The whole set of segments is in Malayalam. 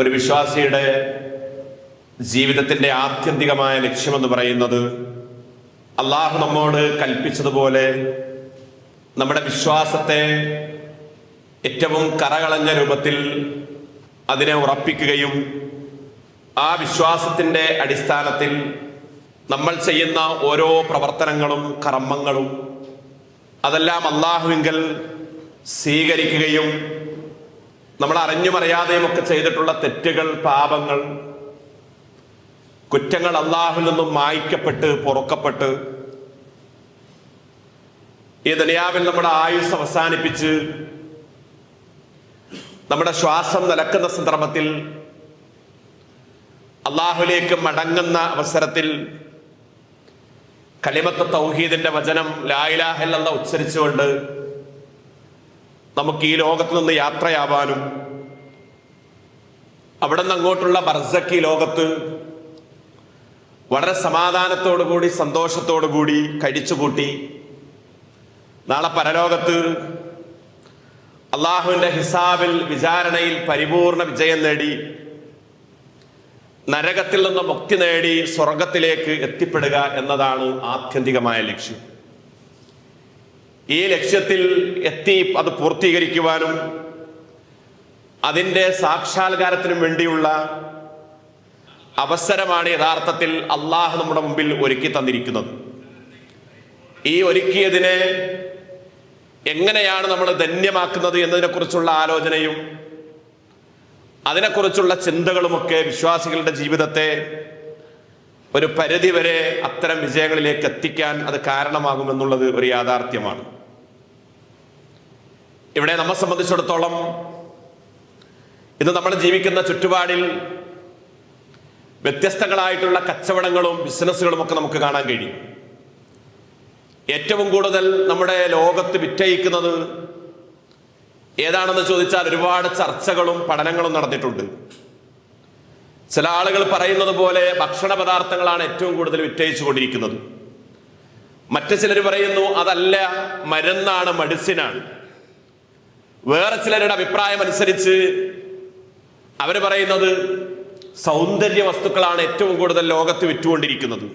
ഒരു വിശ്വാസിയുടെ ജീവിതത്തിന്റെ ആത്യന്തികമായ ലക്ഷ്യമെന്ന് പറയുന്നത് അള്ളാഹു നമ്മോട് കൽപ്പിച്ചതുപോലെ നമ്മുടെ വിശ്വാസത്തെ ഏറ്റവും കറകളഞ്ഞ രൂപത്തിൽ അതിനെ ഉറപ്പിക്കുകയും ആ വിശ്വാസത്തിന്റെ അടിസ്ഥാനത്തിൽ നമ്മൾ ചെയ്യുന്ന ഓരോ പ്രവർത്തനങ്ങളും കർമ്മങ്ങളും അതെല്ലാം അള്ളാഹുവിങ്കൽ സ്വീകരിക്കുകയും നമ്മൾ അറിഞ്ഞും അറിയാതെയും ഒക്കെ ചെയ്തിട്ടുള്ള തെറ്റുകൾ, പാപങ്ങൾ, കുറ്റങ്ങൾ അള്ളാഹുവിൽ നിന്നും മായ്ക്കപ്പെട്ട് പൊറുക്കപ്പെട്ട് ഈ ദുനിയാവിൽ നമ്മുടെ ആയുസ് അവസാനിപ്പിച്ച് നമ്മുടെ ശ്വാസം നിലക്കുന്ന സന്ദർഭത്തിൽ അള്ളാഹുലേക്ക് മടങ്ങുന്ന അവസരത്തിൽ കലിമത്ത് തൗഹീദിന്റെ വചനം ലാ ഇലാഹ ഇല്ലല്ലാഹ് ഉച്ചരിച്ചുകൊണ്ട് നമുക്ക് ഈ ലോകത്ത് നിന്ന് യാത്രയാവാനും അവിടെ നിന്ന് അങ്ങോട്ടുള്ള ബർസഖി ലോകത്ത് വളരെ സമാധാനത്തോടു കൂടി സന്തോഷത്തോടു കൂടി കഴിച്ചുകൂട്ടി നാളെ പരലോകത്ത് അള്ളാഹുവിന്റെ ഹിസാബിൽ വിചാരണയിൽ പരിപൂർണ വിജയം നേടി നരകത്തിൽ നിന്ന് മുക്തി നേടി സ്വർഗത്തിലേക്ക് എത്തിപ്പെടുക എന്നതാണ് ആത്യന്തികമായ ലക്ഷ്യം. ഈ ലക്ഷ്യത്തിൽ എത്തി അത് പൂർത്തീകരിക്കുവാനും അതിൻ്റെ സാക്ഷാത്കാരത്തിനും വേണ്ടിയുള്ള അവസരമാണ് യഥാർത്ഥത്തിൽ അള്ളാഹു നമ്മുടെ മുമ്പിൽ ഒരുക്കി തന്നിരിക്കുന്നത്. ഈ ഒരുക്കിയതിനെ എങ്ങനെയാണ് നമ്മൾ ധന്യമാക്കുന്നത് എന്നതിനെക്കുറിച്ചുള്ള ആലോചനയും അതിനെക്കുറിച്ചുള്ള ചിന്തകളുമൊക്കെ വിശ്വാസികളുടെ ജീവിതത്തെ ഒരു പരിധിവരെ അത്തരം വിജയങ്ങളിലേക്ക് എത്തിക്കാൻ അത് കാരണമാകുമെന്നുള്ളത് ഒരു യാഥാർത്ഥ്യമാണ്. ഇവിടെ നമ്മെ സംബന്ധിച്ചിടത്തോളം ഇന്ന് നമ്മൾ ജീവിക്കുന്ന ചുറ്റുപാടിൽ വ്യത്യസ്തങ്ങളായിട്ടുള്ള കച്ചവടങ്ങളും ബിസിനസ്സുകളും ഒക്കെ നമുക്ക് കാണാൻ കഴിയും. ഏറ്റവും കൂടുതൽ നമ്മുടെ ലോകത്ത് വിറ്റയിക്കുന്നത് ഏതാണെന്ന് ചോദിച്ചാൽ ഒരുപാട് ചർച്ചകളും പഠനങ്ങളും നടന്നിട്ടുണ്ട്. ചില ആളുകൾ പറയുന്നത് പോലെ ഭക്ഷണ പദാർത്ഥങ്ങളാണ് ഏറ്റവും കൂടുതൽ വിറ്റയിച്ചു കൊണ്ടിരിക്കുന്നത്. മറ്റു ചിലർ പറയുന്നു അതല്ല, മരുന്നാണ്, മെഡിസിനാണ്. വേറെ ചിലരുടെ അഭിപ്രായം അനുസരിച്ച് അവർ പറയുന്നത് സൗന്ദര്യ വസ്തുക്കളാണ് ഏറ്റവും കൂടുതൽ ലോകത്ത് വിറ്റുകൊണ്ടിരിക്കുന്നത്.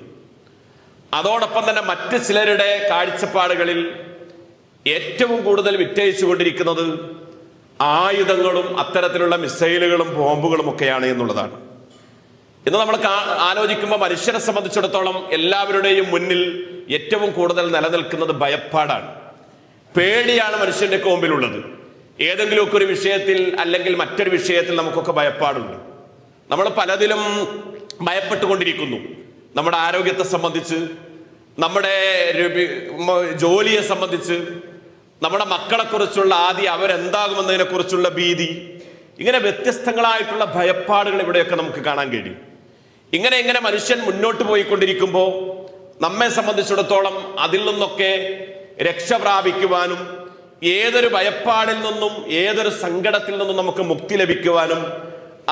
അതോടൊപ്പം തന്നെ മറ്റ് ചിലരുടെ കാഴ്ചപ്പാടുകളിൽ ഏറ്റവും കൂടുതൽ വിറ്റയിച്ചു കൊണ്ടിരിക്കുന്നത് ആയുധങ്ങളും അത്തരത്തിലുള്ള മിസൈലുകളും ബോംബുകളും ഒക്കെയാണ് എന്നുള്ളതാണ്. ഇന്ന് നമ്മൾ ആലോചിക്കുമ്പോൾ മനുഷ്യരെ സംബന്ധിച്ചിടത്തോളം എല്ലാവരുടെയും മുന്നിൽ ഏറ്റവും കൂടുതൽ നിലനിൽക്കുന്നത് ഭയപ്പാടാണ്, പേടിയാണ് മനുഷ്യന്റെ മുമ്പിലുള്ളത്. ഏതെങ്കിലുമൊക്കെ ഒരു വിഷയത്തിൽ അല്ലെങ്കിൽ മറ്റൊരു വിഷയത്തിൽ നമുക്കൊക്കെ ഭയപ്പാടുണ്ട്. നമ്മൾ പലതിലും ഭയപ്പെട്ടുകൊണ്ടിരിക്കുന്നു. നമ്മുടെ ആരോഗ്യത്തെ സംബന്ധിച്ച്, നമ്മുടെ ജോലിയെ സംബന്ധിച്ച്, നമ്മുടെ മക്കളെക്കുറിച്ചുള്ള ആദ്യം അവരെന്താകുമെന്നതിനെ കുറിച്ചുള്ള ഭീതി, ഇങ്ങനെ വ്യത്യസ്തങ്ങളായിട്ടുള്ള ഭയപ്പാടുകൾ ഇവിടെയൊക്കെ നമുക്ക് കാണാൻ കഴിയും. ഇങ്ങനെ മനുഷ്യൻ മുന്നോട്ട് പോയിക്കൊണ്ടിരിക്കുമ്പോൾ നമ്മെ സംബന്ധിച്ചിടത്തോളം അതിൽ നിന്നൊക്കെ രക്ഷ പ്രാപിക്കുവാനും ഏതൊരു ഭയപ്പാടിൽ നിന്നും ഏതൊരു സങ്കടത്തിൽ നിന്നും നമുക്ക് മുക്തി ലഭിക്കുവാനും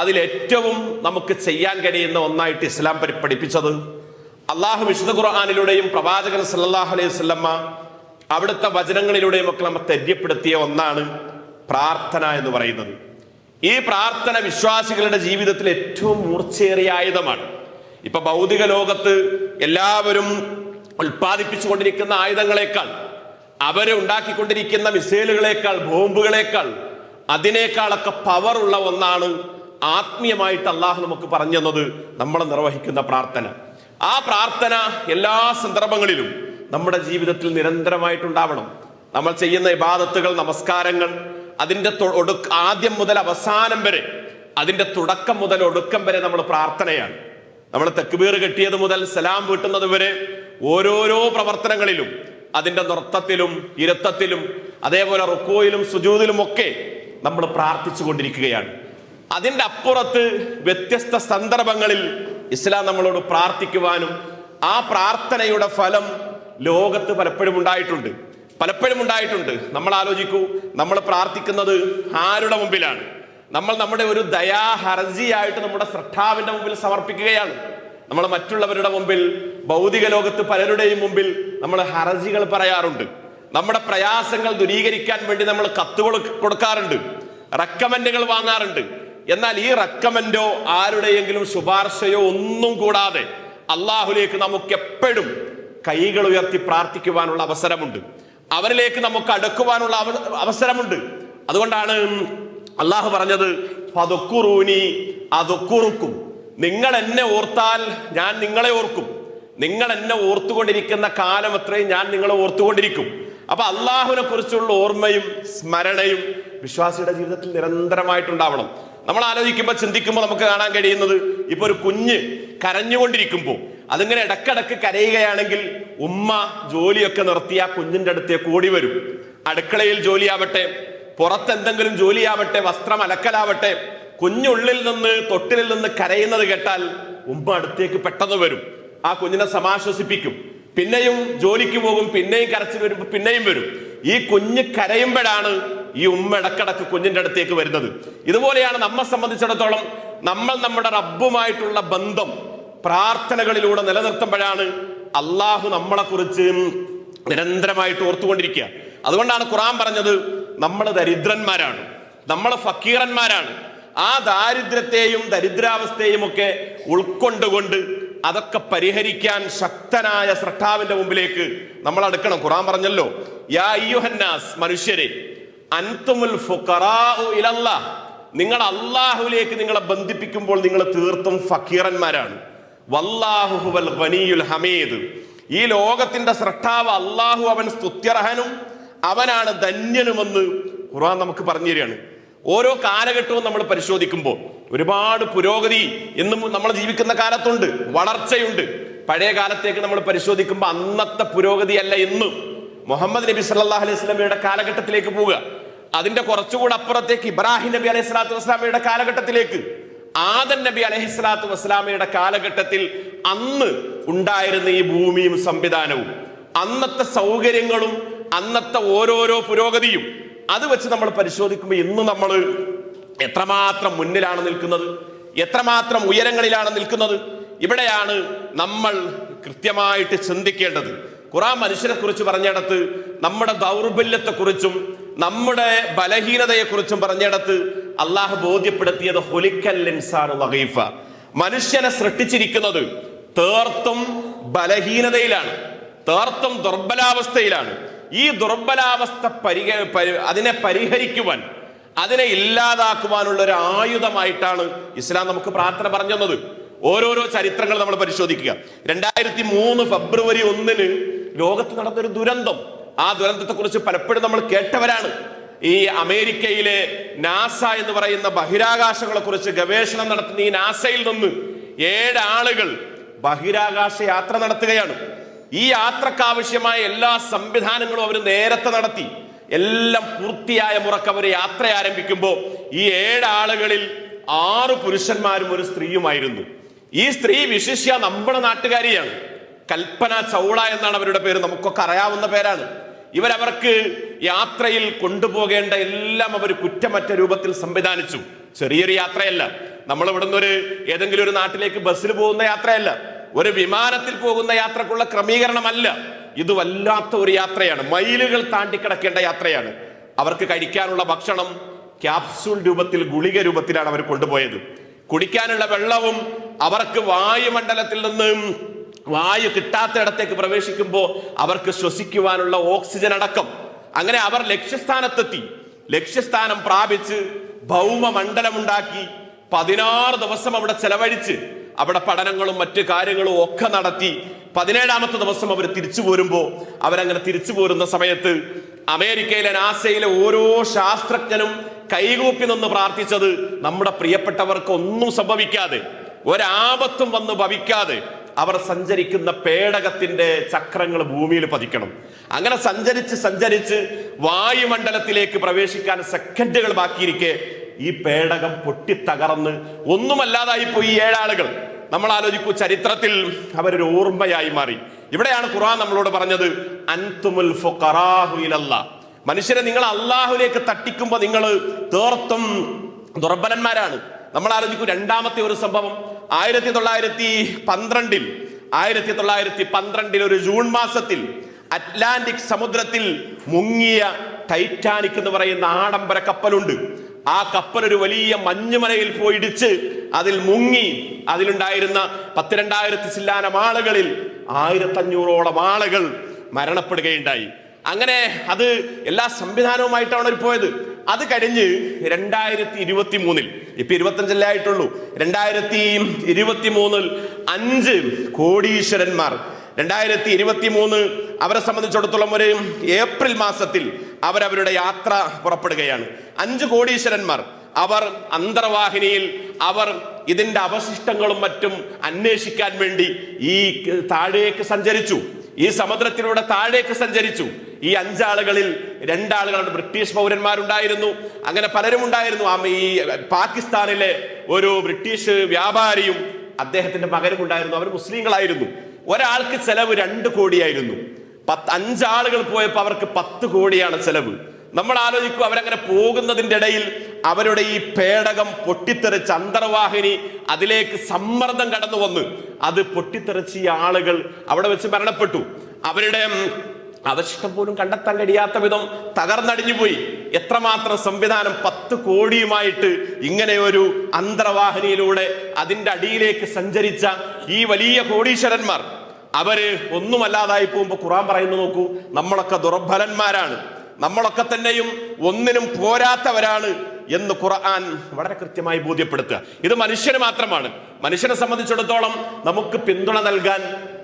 അതിലേറ്റവും നമുക്ക് ചെയ്യാൻ കഴിയുന്ന ഒന്നായിട്ട് ഇസ്ലാം പഠിപ്പിച്ചത് അള്ളാഹു വിശുദ്ധ ഖുർആനിലൂടെയും പ്രവാചകൻ സല്ലല്ലാഹു അലൈഹി വസല്ലമ അവിടുത്തെ വചനങ്ങളിലൂടെയും ഒക്കെ നമ്മൾ തെര്യപ്പെടുത്തിയ ഒന്നാണ് പ്രാർത്ഥന എന്ന് പറയുന്നത്. ഈ പ്രാർത്ഥന വിശ്വാസികളുടെ ജീവിതത്തിൽ ഏറ്റവും മൂർച്ചയേറിയ ആയുധമാണ്. ഇപ്പൊ ഭൗതിക ലോകത്ത് എല്ലാവരും ഉൽപ്പാദിപ്പിച്ചുകൊണ്ടിരിക്കുന്ന ആയുധങ്ങളെക്കാൾ, അവരെ ഉണ്ടാക്കിക്കൊണ്ടിരിക്കുന്ന മിസൈലുകളെക്കാൾ, ബോംബുകളെക്കാൾ, അതിനേക്കാളൊക്കെ പവർ ഉള്ള ഒന്നാണ് ആത്മീയമായിട്ട് അള്ളാഹു നമുക്ക് പറഞ്ഞു തന്നത് നമ്മൾ നിർവഹിക്കുന്ന പ്രാർത്ഥന. ആ പ്രാർത്ഥന എല്ലാ സന്ദർഭങ്ങളിലും നമ്മുടെ ജീവിതത്തിൽ നിരന്തരമായിട്ടുണ്ടാവണം. നമ്മൾ ചെയ്യുന്ന ഇബാദത്തുകൾ, നമസ്കാരങ്ങൾ, അതിൻ്റെ ആദ്യം മുതൽ അവസാനം വരെ, അതിൻ്റെ തുടക്കം മുതൽ ഒടുക്കം വരെ നമ്മൾ പ്രാർത്ഥനയാണ്. നമ്മൾ തക്ബീർ കെട്ടിയത് മുതൽ സലാം വീട്ടുന്നത് വരെ ഓരോരോ പ്രവർത്തനങ്ങളിലും, അതിൻ്റെ നൃത്തത്തിലും ഇരുത്തത്തിലും അതേപോലെ റുക്കൂയിലും സുജൂദിലും ഒക്കെ നമ്മൾ പ്രാർത്ഥിച്ചു കൊണ്ടിരിക്കുകയാണ്. അതിൻ്റെ അപ്പുറത്ത് വ്യത്യസ്ത സന്ദർഭങ്ങളിൽ ഇസ്ലാം നമ്മളോട് പ്രാർത്ഥിക്കുവാനും ആ പ്രാർത്ഥനയുടെ ഫലം ലോകത്ത് പലപ്പോഴും ഉണ്ടായിട്ടുണ്ട്. നമ്മൾ ആലോചിക്കൂ, നമ്മൾ പ്രാർത്ഥിക്കുന്നത് ആരുടെ മുമ്പിലാണ്? നമ്മൾ നമ്മുടെ ഒരു ദയാഹർജിയായിട്ട് നമ്മുടെ സ്രഷ്ടാവിന്റെ മുമ്പിൽ സമർപ്പിക്കുകയാണ്. നമ്മൾ മറ്റുള്ളവരുടെ മുമ്പിൽ, ഭൗതിക ലോകത്ത് പലരുടെയും മുമ്പിൽ നമ്മൾ ഹർജികൾ പറയാറുണ്ട്. നമ്മുടെ പ്രയാസങ്ങൾ ദൂരീകരിക്കാൻ വേണ്ടി നമ്മൾ കത്തുകൾ കൊടുക്കാറുണ്ട്, റെക്കമെൻഡുകൾ വാങ്ങാറുണ്ട്. എന്നാൽ ഈ റെക്കമെൻഡോ ആരുടെയെങ്കിലും ശുപാർശയോ ഒന്നും കൂടാതെ അള്ളാഹുലേക്ക് നമുക്ക് എപ്പോഴും കൈകൾ ഉയർത്തി പ്രാർത്ഥിക്കുവാനുള്ള അവസരമുണ്ട്. അവരിലേക്ക് നമുക്ക് അടുക്കുവാനുള്ള അവസരമുണ്ട്. അതുകൊണ്ടാണ് അള്ളാഹു പറഞ്ഞത് ഫദുക്കുറൂനി അദുക്കുറുക്കും, നിങ്ങൾ എന്നെ ഓർത്താൽ ഞാൻ നിങ്ങളെ ഓർക്കും. നിങ്ങൾ എന്നെ ഓർത്തുകൊണ്ടിരിക്കുന്ന കാലം അത്രയും ഞാൻ നിങ്ങളെ ഓർത്തുകൊണ്ടിരിക്കും. അപ്പൊ അള്ളാഹുവിനെ കുറിച്ചുള്ള ഓർമ്മയും സ്മരണയും വിശ്വാസിയുടെ ജീവിതത്തിൽ നിരന്തരമായിട്ടുണ്ടാവണം. നമ്മൾ ആലോചിക്കുമ്പോൾ ചിന്തിക്കുമ്പോൾ നമുക്ക് കാണാൻ കഴിയുന്നത്, ഇപ്പൊ ഒരു കുഞ്ഞ് കരഞ്ഞുകൊണ്ടിരിക്കുമ്പോൾ അതിങ്ങനെ ഇടക്കിടക്ക് കരയുകയാണെങ്കിൽ ഉമ്മ ജോലിയൊക്കെ നിർത്തി ആ കുഞ്ഞിന്റെ അടുത്തേക്ക് ഓടി വരും. അടുക്കളയിൽ ജോലിയാവട്ടെ, പുറത്തെന്തെങ്കിലും ജോലിയാവട്ടെ, വസ്ത്രം അലക്കലാവട്ടെ, കുഞ്ഞുള്ളിൽ നിന്ന് തൊട്ടിലിൽ നിന്ന് കരയുന്നത് കേട്ടാൽ ഉമ്മ അടുത്തേക്ക് പെട്ടെന്ന് വരും, ആ കുഞ്ഞിനെ സമാശ്വസിപ്പിക്കും. പിന്നെയും ജോലിക്ക് പോകും, പിന്നെയും കരച്ചിൽ വരുമ്പോൾ പിന്നെയും വരും. ഈ കുഞ്ഞ് കരയുമ്പോഴാണ് ഈ ഉമ്മ ഇടക്കിടക്ക് കുഞ്ഞിന്റെ അടുത്തേക്ക് വരുന്നത്. ഇതുപോലെയാണ് നമ്മെ സംബന്ധിച്ചിടത്തോളം നമ്മൾ നമ്മുടെ റബ്ബുമായിട്ടുള്ള ബന്ധം പ്രാർത്ഥനകളിലൂടെ നിലനിർത്തുമ്പോഴാണ് അള്ളാഹു നമ്മളെ കുറിച്ച് നിരന്തരമായിട്ട് ഓർത്തുകൊണ്ടിരിക്കുക. അതുകൊണ്ടാണ് ഖുർആൻ പറഞ്ഞത് നമ്മൾ ദരിദ്രന്മാരാണ്, നമ്മൾ ഫക്കീറന്മാരാണ്. ആ ദാരിദ്ര്യത്തെയും ദരിദ്രാവസ്ഥയും ഒക്കെ ഉൾക്കൊണ്ടുകൊണ്ട് അതൊക്കെ പരിഹരിക്കാൻ ശക്തനായ സ്രഷ്ടാവിന്റെ മുമ്പിലേക്ക് നമ്മൾ അടുക്കണം. ഖുർആൻ പറഞ്ഞല്ലോ, യാ അയ്യുഹന്നാസ്, മനുഷ്യരെ, അൻതുമുൽ ഫുഖറാഉ ഇലല്ലാഹ്, നിങ്ങൾ അള്ളാഹുവിലേക്ക് നിങ്ങളെ ബന്ധിപ്പിക്കുമ്പോൾ നിങ്ങൾ തീർത്തും ഫക്കീറന്മാരാണ്. വല്ലാഹു ഹുവൽ ഗനിയുൽ ഹമീദ്, ഈ ലോകത്തിന്റെ സ്രഷ്ടാവ് അള്ളാഹു അവൻ സ്തുത്യർഹനും അവനാണ് ധന്യനുമെന്ന് ഖുർആൻ നമുക്ക് പറഞ്ഞു തരികയാണ്. ഓരോ കാലഘട്ടവും നമ്മൾ പരിശോധിക്കുമ്പോൾ ഒരുപാട് പുരോഗതി എന്നും നമ്മൾ ജീവിക്കുന്ന കാലത്തുണ്ട്, വളർച്ചയുണ്ട്. പഴയ കാലത്തേക്ക് നമ്മൾ പരിശോധിക്കുമ്പോൾ അന്നത്തെ പുരോഗതിയല്ല ഇന്ന്. മുഹമ്മദ് നബി സല്ലല്ലാഹു അലൈഹി വസല്ലമയുടെ കാലഘട്ടത്തിലേക്ക് പോവുക, അതിന്റെ കുറച്ചുകൂടെ അപ്പുറത്തേക്ക് ഇബ്രാഹിം നബി അലൈഹി സ്വലാത്തു വസ്സലാമയുടെ കാലഘട്ടത്തിലേക്ക്, ആദം നബി അലൈഹി സ്വലാത്തു വസ്സലാമയുടെ കാലഘട്ടത്തിൽ അന്ന് ഉണ്ടായിരുന്ന ഈ ഭൂമിയും സംവിധാനവും അന്നത്തെ സൗകര്യങ്ങളും അന്നത്തെ ഓരോരോ പുരോഗതിയും അത് വെച്ച് നമ്മൾ പരിശോധിക്കുമ്പോൾ ഇന്ന് നമ്മൾ എത്രമാത്രം മുന്നിലാണ് നിൽക്കുന്നത്, എത്രമാത്രം ഉയരങ്ങളിലാണ് നിൽക്കുന്നത്. ഇവിടെയാണ് നമ്മൾ കൃത്യമായിട്ട് ചിന്തിക്കേണ്ടത്. ഖുർആൻ മനുഷ്യനെ കുറിച്ച് പറഞ്ഞിടത്ത് നമ്മുടെ ദൗർബല്യത്തെക്കുറിച്ചും നമ്മുടെ ബലഹീനതയെക്കുറിച്ചും പറഞ്ഞിടത്ത് അള്ളാഹു ബോധ്യപ്പെടുത്തിയത് ഹുലിക്കൽ ഇൻസാനു ലഗീഫ, മനുഷ്യനെ സൃഷ്ടിച്ചിരിക്കുന്നത് തീർത്തും ബലഹീനതയിലാണ്, തീർത്തും ദുർബലാവസ്ഥയിലാണ്. ഈ ദുർബലാവസ്ഥ അതിനെ പരിഹരിക്കുവാൻ, അതിനെ ഇല്ലാതാക്കുവാനുള്ള ഒരു ആയുധമായിട്ടാണ് ഇസ്ലാം നമുക്ക് പ്രാർത്ഥന പറഞ്ഞു തന്നത്. ഓരോരോ ചരിത്രങ്ങൾ നമ്മൾ പരിശോധിക്കുക. 2003 ഫെബ്രുവരി 1 ലോകത്ത് നടന്നൊരു ദുരന്തം, ആ ദുരന്തത്തെ കുറിച്ച് പലപ്പോഴും നമ്മൾ കേട്ടവരാണ്. ഈ അമേരിക്കയിലെ നാസ എന്ന് പറയുന്ന ബഹിരാകാശങ്ങളെ കുറിച്ച് ഗവേഷണം നടത്തുന്ന ഈ നാസയിൽ നിന്ന് 7 ആളുകൾ ബഹിരാകാശ യാത്ര നടത്തുകയാണ്. ഈ യാത്രക്കാവശ്യമായ എല്ലാ സംവിധാനങ്ങളും അവർ നേരത്തെ നടത്തി, എല്ലാം പൂർത്തിയായ മുറക്ക് അവർ യാത്ര ആരംഭിക്കുമ്പോൾ ഈ 7 ആളുകളിൽ 6 പുരുഷന്മാരും ഒരു സ്ത്രീയുമായിരുന്നു. ഈ സ്ത്രീ വിശിഷ്യ നമ്മുടെ നാട്ടുകാരിയാണ്. കൽപ്പന ചൗള എന്നാണ് അവരുടെ പേര്, നമുക്കൊക്കെ അറിയാവുന്ന പേരാണ്. അവർക്ക് യാത്രയിൽ കൊണ്ടുപോകേണ്ട എല്ലാം അവർ കുറ്റമറ്റ രൂപത്തിൽ സംവിധാനിച്ചു. ചെറിയൊരു യാത്രയല്ല, നമ്മൾ ഇവിടുന്ന് ഏതെങ്കിലും ഒരു നാട്ടിലേക്ക് ബസ്സിൽ പോകുന്ന യാത്രയല്ല, ഒരു വിമാനത്തിൽ പോകുന്ന യാത്രക്കുള്ള ക്രമീകരണമല്ല. ഇത് വല്ലാത്ത ഒരു യാത്രയാണ്, മൈലുകൾ താണ്ടിക്കിടക്കേണ്ട യാത്രയാണ്. അവർക്ക് കഴിക്കാനുള്ള ഭക്ഷണം ക്യാപ്സൂൾ രൂപത്തിൽ, ഗുളിക രൂപത്തിലാണ് അവർ കൊണ്ടുപോയത്. കുടിക്കാനുള്ള വെള്ളവും അവർക്ക് വായുമണ്ഡലത്തിൽ നിന്ന് വായു കിട്ടാത്തയിടത്തേക്ക് പ്രവേശിക്കുമ്പോൾ അവർക്ക് ശ്വസിക്കുവാനുള്ള ഓക്സിജൻ അടക്കം. അങ്ങനെ അവർ ലക്ഷ്യസ്ഥാനത്തെത്തി. ലക്ഷ്യസ്ഥാനം പ്രാപിച്ച് ഭൗമമണ്ഡലമുണ്ടാക്കി 16 ദിവസം അവിടെ ചെലവഴിച്ച് അവിടെ പഠനങ്ങളും മറ്റു കാര്യങ്ങളും ഒക്കെ നടത്തി 17ാമത്തെ ദിവസം അവർ തിരിച്ചു പോരുമ്പോൾ, അവരങ്ങനെ തിരിച്ചു പോരുന്ന സമയത്ത് അമേരിക്കയിലെ നാസയിലെ ഓരോ ശാസ്ത്രജ്ഞനും കൈകൂപ്പി നിന്ന് പ്രാർത്ഥിച്ചത് നമ്മുടെ പ്രിയപ്പെട്ടവർക്ക് ഒന്നും സംഭവിക്കാതെ, ഒരാപത്തും വന്ന് ഭവിക്കാതെ അവർ സഞ്ചരിക്കുന്ന പേടകത്തിന്റെ ചക്രങ്ങൾ ഭൂമിയിൽ പതിക്കണം. അങ്ങനെ സഞ്ചരിച്ച് വായുമണ്ഡലത്തിലേക്ക് പ്രവേശിക്കാൻ സെക്കൻഡുകൾ ബാക്കിയിരിക്കെ ഈ പേടകം പൊട്ടിത്തകർന്ന് ഒന്നുമല്ലാതായി പോയി 7 ആളുകൾ. നമ്മൾ ആലോചിക്കൂ, ചരിത്രത്തിൽ അവരൊരു ഓർമ്മയായി മാറി. ഇവിടെയാണ് ഖുർആൻ നമ്മളോട് പറഞ്ഞത് അൻതുമുൽ ഫുഖറാഹു ഇലല്ലാഹ്, മനുഷ്യരെ നിങ്ങൾ അള്ളാഹുലേക്ക് തട്ടിക്കുമ്പോൾ നിങ്ങൾ തീർത്തും ദുർബലന്മാരാണ്. നമ്മൾ ആലോചിക്കൂ, രണ്ടാമത്തെ ഒരു സംഭവം 1912 ഒരു ജൂൺ മാസത്തിൽ അറ്റ്ലാന്റിക് സമുദ്രത്തിൽ മുങ്ങിയ ടൈറ്റാനിക് എന്ന് പറയുന്ന ആഡംബര കപ്പലുണ്ട്. ആ കപ്പൽ ഒരു വലിയ മഞ്ഞുമലയിൽ പോയിടിച്ച് അതിൽ മുങ്ങി. അതിലുണ്ടായിരുന്ന 12,000 ചില്ലാനം ആളുകളിൽ 1,500ഓളം ആളുകൾ മരണപ്പെടുകയുണ്ടായി. അങ്ങനെ അത് എല്ലാ സംവിധാനവുമായിട്ടാണ് അവർ പോയത്. അത് കഴിഞ്ഞ് 2023 ഇപ്പൊ 25 ആയിട്ടുള്ളൂ. 2023 5 കോടീശ്വരന്മാർ 2023 അവരെ സംബന്ധിച്ചിടത്തോളം ഒരു ഏപ്രിൽ മാസത്തിൽ അവരവരുടെ യാത്ര പുറപ്പെടുകയാണ്. 5 കോടീശ്വരന്മാർ അവർ അന്തർവാഹിനിയിൽ അവർ ഇതിന്റെ അവശിഷ്ടങ്ങളും മറ്റും അന്വേഷിക്കാൻ വേണ്ടി ഈ താഴേക്ക് സഞ്ചരിച്ചു. ഈ സമുദ്രത്തിലൂടെ താഴേക്ക് സഞ്ചരിച്ചു. ഈ 5 ആളുകളിൽ 2 ആളുകളുടെ ബ്രിട്ടീഷ് പൗരന്മാരുണ്ടായിരുന്നു. അങ്ങനെ പലരും ഉണ്ടായിരുന്നു. ഈ പാകിസ്ഥാനിലെ ഒരു ബ്രിട്ടീഷ് വ്യാപാരിയും അദ്ദേഹത്തിന്റെ മകനും ഉണ്ടായിരുന്നു. അവർ മുസ്ലിങ്ങളായിരുന്നു. ഒരാൾക്ക് ചെലവ് 2 കോടിയായിരുന്നു. 5 ആളുകൾ പോയപ്പോൾ അവർക്ക് 10 കോടിയാണ് ചെലവ്. നമ്മൾ ആലോചിക്കും, അവരങ്ങനെ പോകുന്നതിന്റെ ഇടയിൽ അവരുടെ ഈ പേടകം പൊട്ടിത്തെറിച്ച് അന്തർവാഹിനി അതിലേക്ക് സമ്മർദ്ദം കടന്നു വന്ന് അത് പൊട്ടിത്തെറിച്ച് ഈ ആളുകൾ അവിടെ വെച്ച് മരണപ്പെട്ടു. അവരുടെ അവശിഷ്ടം പോലും കണ്ടെത്താൻ കഴിയാത്ത വിധം തകർന്നടിഞ്ഞു പോയി. എത്രമാത്രം സംവിധാനം! 10 കോടിയുമായിട്ട് ഇങ്ങനെ ഒരു അന്തർവാഹിനിയിലൂടെ അതിന്റെ അടിയിലേക്ക് സഞ്ചരിച്ച ഈ വലിയ കോടീശ്വരന്മാർ അവര് ഒന്നുമല്ലാതായി പോകുമ്പോ ഖുർആൻ പറയുന്നു, നോക്കൂ, നമ്മളൊക്കെ ദുർബലന്മാരാണ്, നമ്മളൊക്കെ തന്നെയും ഒന്നിനും പോരാത്തവരാണ് എന്ന് ഖുർആൻ വളരെ കൃത്യമായി ബോധ്യപ്പെടുത്തുക. ഇത് മനുഷ്യന് മാത്രമാണ്. മനുഷ്യനെ സംബന്ധിച്ചിടത്തോളം നമുക്ക് പിന്തുണ നൽകാൻ,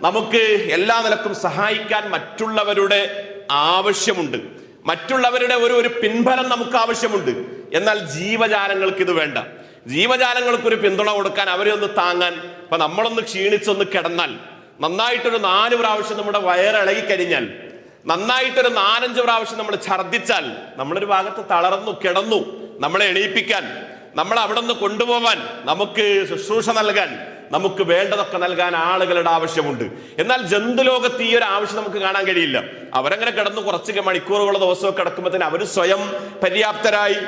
നമുക്ക് എല്ലാ നിലക്കും സഹായിക്കാൻ മറ്റുള്ളവരുടെ ആവശ്യമുണ്ട്. മറ്റുള്ളവരുടെ ഒരു പിൻബലം നമുക്ക് ആവശ്യമുണ്ട്. എന്നാൽ ജീവജാലങ്ങൾക്ക് ഇത് വേണ്ട. ജീവജാലങ്ങൾക്കൊരു പിന്തുണ കൊടുക്കാൻ, അവരെ ഒന്ന് താങ്ങാൻ. ഇപ്പൊ നമ്മളൊന്ന് ക്ഷീണിച്ചൊന്ന് കിടന്നാൽ, നന്നായിട്ടൊരു 4 പ്രാവശ്യം നമ്മുടെ വയറിളകി കഴിഞ്ഞാൽ, നന്നായിട്ടൊരു 4-5 പ്രാവശ്യം നമ്മൾ ഛർദ്ദിച്ചാൽ, നമ്മളൊരു ഭാഗത്ത് തളർന്നു കിടന്നു, നമ്മളെ എണീപ്പിക്കാൻ, നമ്മളെ അവിടെ നിന്ന് കൊണ്ടുപോവാൻ, നമുക്ക് ശുശ്രൂഷ നൽകാൻ, നമുക്ക് വേണ്ടതൊക്കെ നൽകാൻ ആളുകളുടെ ആവശ്യമുണ്ട്. എന്നാൽ ജന്തുലോകത്ത് ഈ ഒരു ആവശ്യം നമുക്ക് കാണാൻ കഴിയില്ല. അവരങ്ങനെ കിടന്ന് കുറച്ച് മണിക്കൂറുകളോ ദിവസമൊക്കെ കിടക്കുമ്പോഴത്തേന് അവർ സ്വയം പര്യാപ്തരായി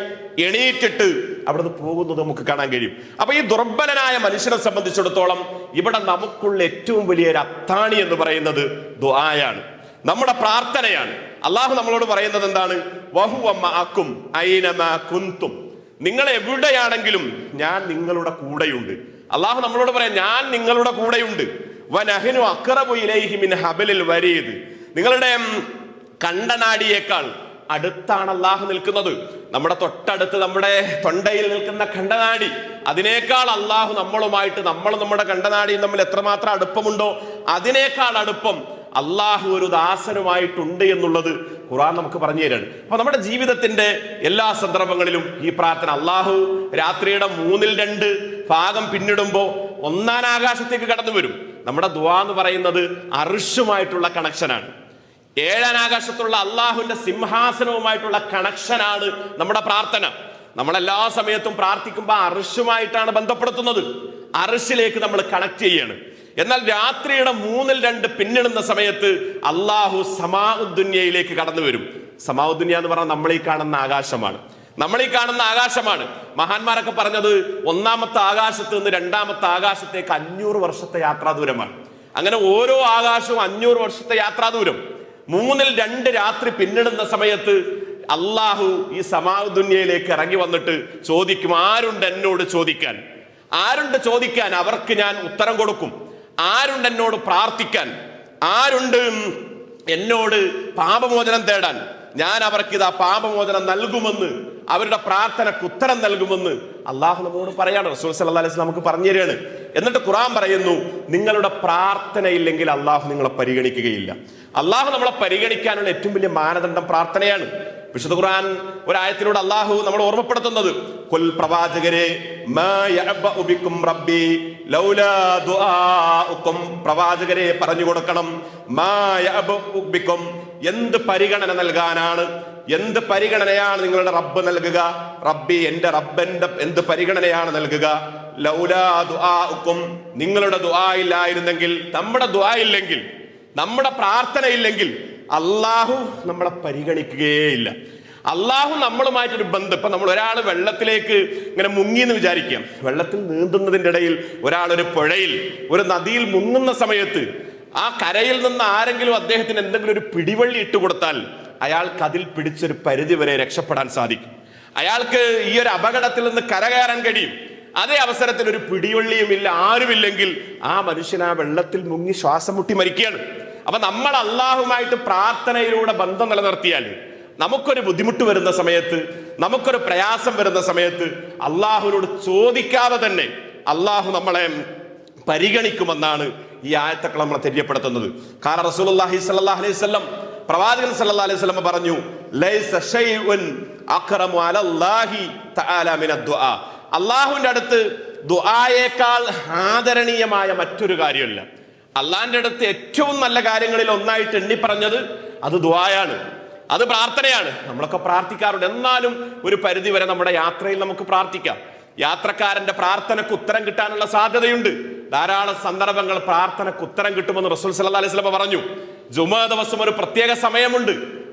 എണീറ്റിട്ട് അവിടുന്ന് പോകുന്നത് നമുക്ക് കാണാൻ കഴിയും. അപ്പൊ ഈ ദുർബലനായ മനുഷ്യനെ സംബന്ധിച്ചിടത്തോളം ഇവിടെ നമുക്കുള്ള ഏറ്റവും വലിയൊരു അത്താണി എന്ന് പറയുന്നത് ദുആയാണ്, നമ്മുടെ പ്രാർത്ഥനയാണ്. അള്ളാഹു നമ്മളോട് പറയുന്നത് എന്താണ്? വഹുവ മഅക്കും ഐനമാ കുൻതും, നിങ്ങൾ എവിടെയാണെങ്കിലും ഞാൻ നിങ്ങളുടെ കൂടെയുണ്ട്. അള്ളാഹു നമ്മളോട് പറയാം, ഞാൻ നിങ്ങളുടെ കൂടെയുണ്ട്. വനഹ്നു അഖ്റബു ഇലൈഹി മിൻ ഹബലിൽ വരീദ്, നിങ്ങളുടെ കണ്ടനാടിയേക്കാൾ അടുത്താണ് അള്ളാഹു നിൽക്കുന്നത്. നമ്മുടെ തൊട്ടടുത്ത് നമ്മുടെ തൊണ്ടയിൽ നിൽക്കുന്ന കണ്ടനാടി, അതിനേക്കാൾ അള്ളാഹു നമ്മളുമായിട്ട്, നമ്മുടെ കണ്ടനാടിയും തമ്മിൽ എത്രമാത്രം അടുപ്പമുണ്ടോ അതിനേക്കാൾ അടുപ്പം അള്ളാഹു ഒരു ദാസനുമായിട്ടുണ്ട് എന്നുള്ളത് ഖുർആൻ നമുക്ക് പറഞ്ഞു തരാണ്. അപ്പൊ നമ്മുടെ ജീവിതത്തിന്റെ എല്ലാ സന്ദർഭങ്ങളിലും ഈ പ്രാർത്ഥന, അള്ളാഹു രാത്രിയുടെ 2/3 ഭാഗം പിന്നിടുമ്പോ 1-ാം ആകാശത്തേക്ക് കടന്നു വരും. നമ്മുടെ ദുആ എന്ന് പറയുന്നത് അർശുമായിട്ടുള്ള കണക്ഷനാണ്. 7-ാം ആകാശത്തുള്ള അള്ളാഹുവിന്റെ സിംഹാസനവുമായിട്ടുള്ള കണക്ഷനാണ് നമ്മുടെ പ്രാർത്ഥന. നമ്മളെല്ലാ സമയത്തും പ്രാർത്ഥിക്കുമ്പോൾ അർശുമായിട്ടാണ് ബന്ധപ്പെടുത്തുന്നത്. അർശിലേക്ക് നമ്മൾ കണക്ട് ചെയ്യാണ്. എന്നാൽ രാത്രിയുടെ 2/3 പിന്നിടുന്ന സമയത്ത് അള്ളാഹു സമാഉദ്ദുനിയയിലേക്ക് കടന്നു വരും. സമാഉദ്ദുനിയ എന്ന് പറഞ്ഞാൽ നമ്മളീ കാണുന്ന ആകാശമാണ്. നമ്മളീ കാണുന്ന ആകാശമാണ്. മഹാന്മാരൊക്കെ പറഞ്ഞത് 1-ാമത്തെ ആകാശത്ത് നിന്ന് 2-ാമത്തെ ആകാശത്തേക്ക് 500 വർഷത്തെ യാത്രാ ദൂരമാണ്. അങ്ങനെ ഓരോ ആകാശവും 500 വർഷത്തെ യാത്രാ ദൂരം. 2/3 രാത്രി പിന്നിടുന്ന സമയത്ത് അള്ളാഹു ഈ സമാഉദ്ദുനിയയിലേക്ക് ഇറങ്ങി വന്നിട്ട് ചോദിക്കും, ആരുണ്ട് എന്നോട് ചോദിക്കാൻ? ആരുണ്ട് ചോദിക്കാൻ? അവർക്ക് ഞാൻ ഉത്തരം കൊടുക്കും. ആരുണ്ട് എന്നോട് പ്രാർത്ഥിക്കാൻ? ആരുണ്ട് എന്നോട് പാപമോചനം തേടാൻ? ഞാൻ അവർക്ക് ഇതാ പാപമോചനം നൽകുമെന്ന്, അവരുടെ പ്രാർത്ഥനക്ക് ഉത്തരം നൽകുമെന്ന് അള്ളാഹു നമ്മോട് പറയാണ്. റസൂൽ സല്ലല്ലാഹു അലൈഹി വസല്ലം നമുക്ക് പറഞ്ഞു തരികയാണ്. എന്നിട്ട് ഖുർആൻ പറയുന്നു, നിങ്ങളുടെ പ്രാർത്ഥനയില്ലെങ്കിൽ അള്ളാഹു നിങ്ങളെ പരിഗണിക്കുകയില്ല. അള്ളാഹു നമ്മളെ പരിഗണിക്കാനുള്ള ഏറ്റവും വലിയ മാനദണ്ഡം പ്രാർത്ഥനയാണ്. വിശുദ്ധ ഖുർആൻ ഒരായത്തിലൂടെ അള്ളാഹു നമ്മൾ ഓർമ്മപ്പെടുത്തുന്നത്, ഖുൽ, പ്രവാചകരെ, മാ യഅബഉ ബിക്കും റബ്ബി ലൗലാ ദുആഉക്കും, പ്രവാചകരെ പറഞ്ഞു കൊടുക്കണം, മാ യഅബഉ ബിക്കും, എന്ത് പരിഗണന നൽകാനാണ്, എന്ത് പരിഗണനയാണ് നിങ്ങളുടെ റബ്ബ് നൽകുക? റബ്ബി, എന്റെ റബ്ബന്റെ എന്ത് പരിഗണനയാണ് നൽകുക? ലൗലാ ദുആഉക്കും, നിങ്ങളുടെ ദുആ ഇല്ലായിരുന്നെങ്കിൽ, നമ്മുടെ ദുആ ഇല്ലെങ്കിൽ, നമ്മുടെ പ്രാർത്ഥന ഇല്ലെങ്കിൽ അള്ളാഹു നമ്മളെ പരിഗണിക്കുകയില്ല. അള്ളാഹു നമ്മളുമായിട്ടൊരു ബന്ധം. ഇപ്പൊ നമ്മൾ ഒരാൾ വെള്ളത്തിലേക്ക് ഇങ്ങനെ മുങ്ങി എന്ന് വിചാരിക്കാം. വെള്ളത്തിൽ നീന്തുന്നതിൻ്റെ ഇടയിൽ ഒരാൾ ഒരു പുഴയിൽ, ഒരു നദിയിൽ മുങ്ങുന്ന സമയത്ത് ആ കരയിൽ നിന്ന് ആരെങ്കിലും അദ്ദേഹത്തിന് എന്തെങ്കിലും ഒരു പിടിവള്ളി ഇട്ട് കൊടുത്താൽ അയാൾക്ക് അതിൽ പിടിച്ചൊരു പരിധി വരെ രക്ഷപ്പെടാൻ സാധിക്കും. അയാൾക്ക് ഈ ഒരു അപകടത്തിൽ നിന്ന് കരകയറാൻ കഴിയും. അതേ അവസരത്തിൽ ഒരു പിടിവള്ളിയുമില്ല, ആരുമില്ലെങ്കിൽ ആ മനുഷ്യൻ ആ വെള്ളത്തിൽ മുങ്ങി ശ്വാസം മുട്ടി മരിക്കുകയാണ്. അപ്പൊ നമ്മൾ അള്ളാഹുമായിട്ട് പ്രാർത്ഥനയിലൂടെ ബന്ധം നിലനിർത്തിയാൽ നമുക്കൊരു ബുദ്ധിമുട്ട് വരുന്ന സമയത്ത്, നമുക്കൊരു പ്രയാസം വരുന്ന സമയത്ത് അള്ളാഹുവിനോട് ചോദിക്കാതെ തന്നെ അള്ളാഹു നമ്മളെ പരിഗണിക്കുമെന്നാണ് ഈ ആയത്തുകൾ നമ്മളെ തെര്യപ്പെടുത്തുന്നത്. കാരണം റസൂലുള്ളാഹി സ്വല്ലല്ലാഹു അലൈഹി വസല്ലം, പ്രവാചകൻ സല്ലല്ലാഹു അലൈഹി വസല്ലം പറഞ്ഞു, ലൈസ ശൈഉൻ അക്റമു അലല്ലാഹി തആല മിനദ് ദുആ. അള്ളാഹുവിന്റെ അടുത്ത് ദുആയേക്കാൾ ആദരണീയമായ മറ്റൊരു കാര്യമില്ല. അള്ളാഹിന്റെ അടുത്ത് ഏറ്റവും നല്ല കാര്യങ്ങളിൽ ഒന്നായിട്ട് എണ്ണി പറഞ്ഞത് അത് ദുആയാണ്, അത് പ്രാർത്ഥനയാണ്. നമ്മളൊക്കെ പ്രാർത്ഥിക്കാറുണ്ട്. എന്നാലും ഒരു പരിധി വരെ നമ്മുടെ യാത്രയിൽ നമുക്ക് പ്രാർത്ഥിക്കാം. യാത്രക്കാരന്റെ പ്രാർത്ഥനക്ക് ഉത്തരം കിട്ടാനുള്ള സാധ്യതയുണ്ട്. ധാരാളം സന്ദർഭങ്ങൾ പ്രാർത്ഥനക്ക് ഉത്തരം കിട്ടുമെന്ന് റസൂൽ സല്ലല്ലാഹു അലൈഹി വസല്ലം പറഞ്ഞു. ജുമുഅ ദിവസം ഒരു പ്രത്യേക സമയമുണ്ട്,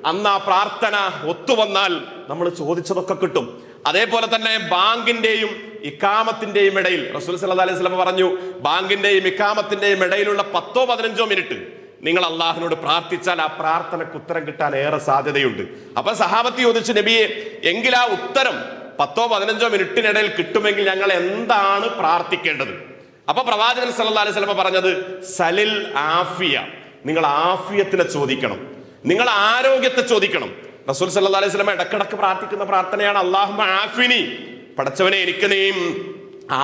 അന്ന് ആ പ്രാർത്ഥന ഒത്തുവന്നാൽ നമ്മൾ ചോദിച്ചതൊക്കെ കിട്ടും. അതേപോലെ തന്നെ ബാങ്കിന്റെയും ഇഖാമത്തിന്റെയും ഇടയിൽ റസൂൽ സല്ലല്ലാഹു അലൈഹി വസല്ലം പറഞ്ഞു, ബാങ്കിന്റെയും ഇഖാമത്തിന്റെയും ഇടയിലുള്ള 10-15 മിനിറ്റ് നിങ്ങൾ അള്ളാഹുവിനോട് പ്രാർത്ഥിച്ചാൽ ആ പ്രാർത്ഥനക്ക് ഉത്തരം കിട്ടാൻ ഏറെ സാധ്യതയുണ്ട്. അപ്പൊ സഹാബത്ത് ചോദിച്ചു, നബിയെ, എങ്കിൽ ആ ഉത്തരം 10-15 മിനിറ്റിനിടയിൽ കിട്ടുമെങ്കിൽ ഞങ്ങൾ എന്താണ് പ്രാർത്ഥിക്കേണ്ടത്? അപ്പൊ പ്രവാചകൻ സല്ലല്ലാഹു അലൈഹി വസല്ലം പറഞ്ഞത്, സലിൽ ആഫിയ, നിങ്ങൾ ആഫിയത്തിനെ ചോദിക്കണം, നിങ്ങൾ ആരോഗ്യത്തെ ചോദിക്കണം. റസൂൽ സല്ലല്ലാഹു അലൈഹി വസല്ലം ഇടക്കിടക്ക് പ്രാർത്ഥിക്കുന്ന പ്രാർത്ഥനയാണ് അല്ലാഹുമ്മ ആഫിനി, പടച്ചവനെ എനിക്ക് നീ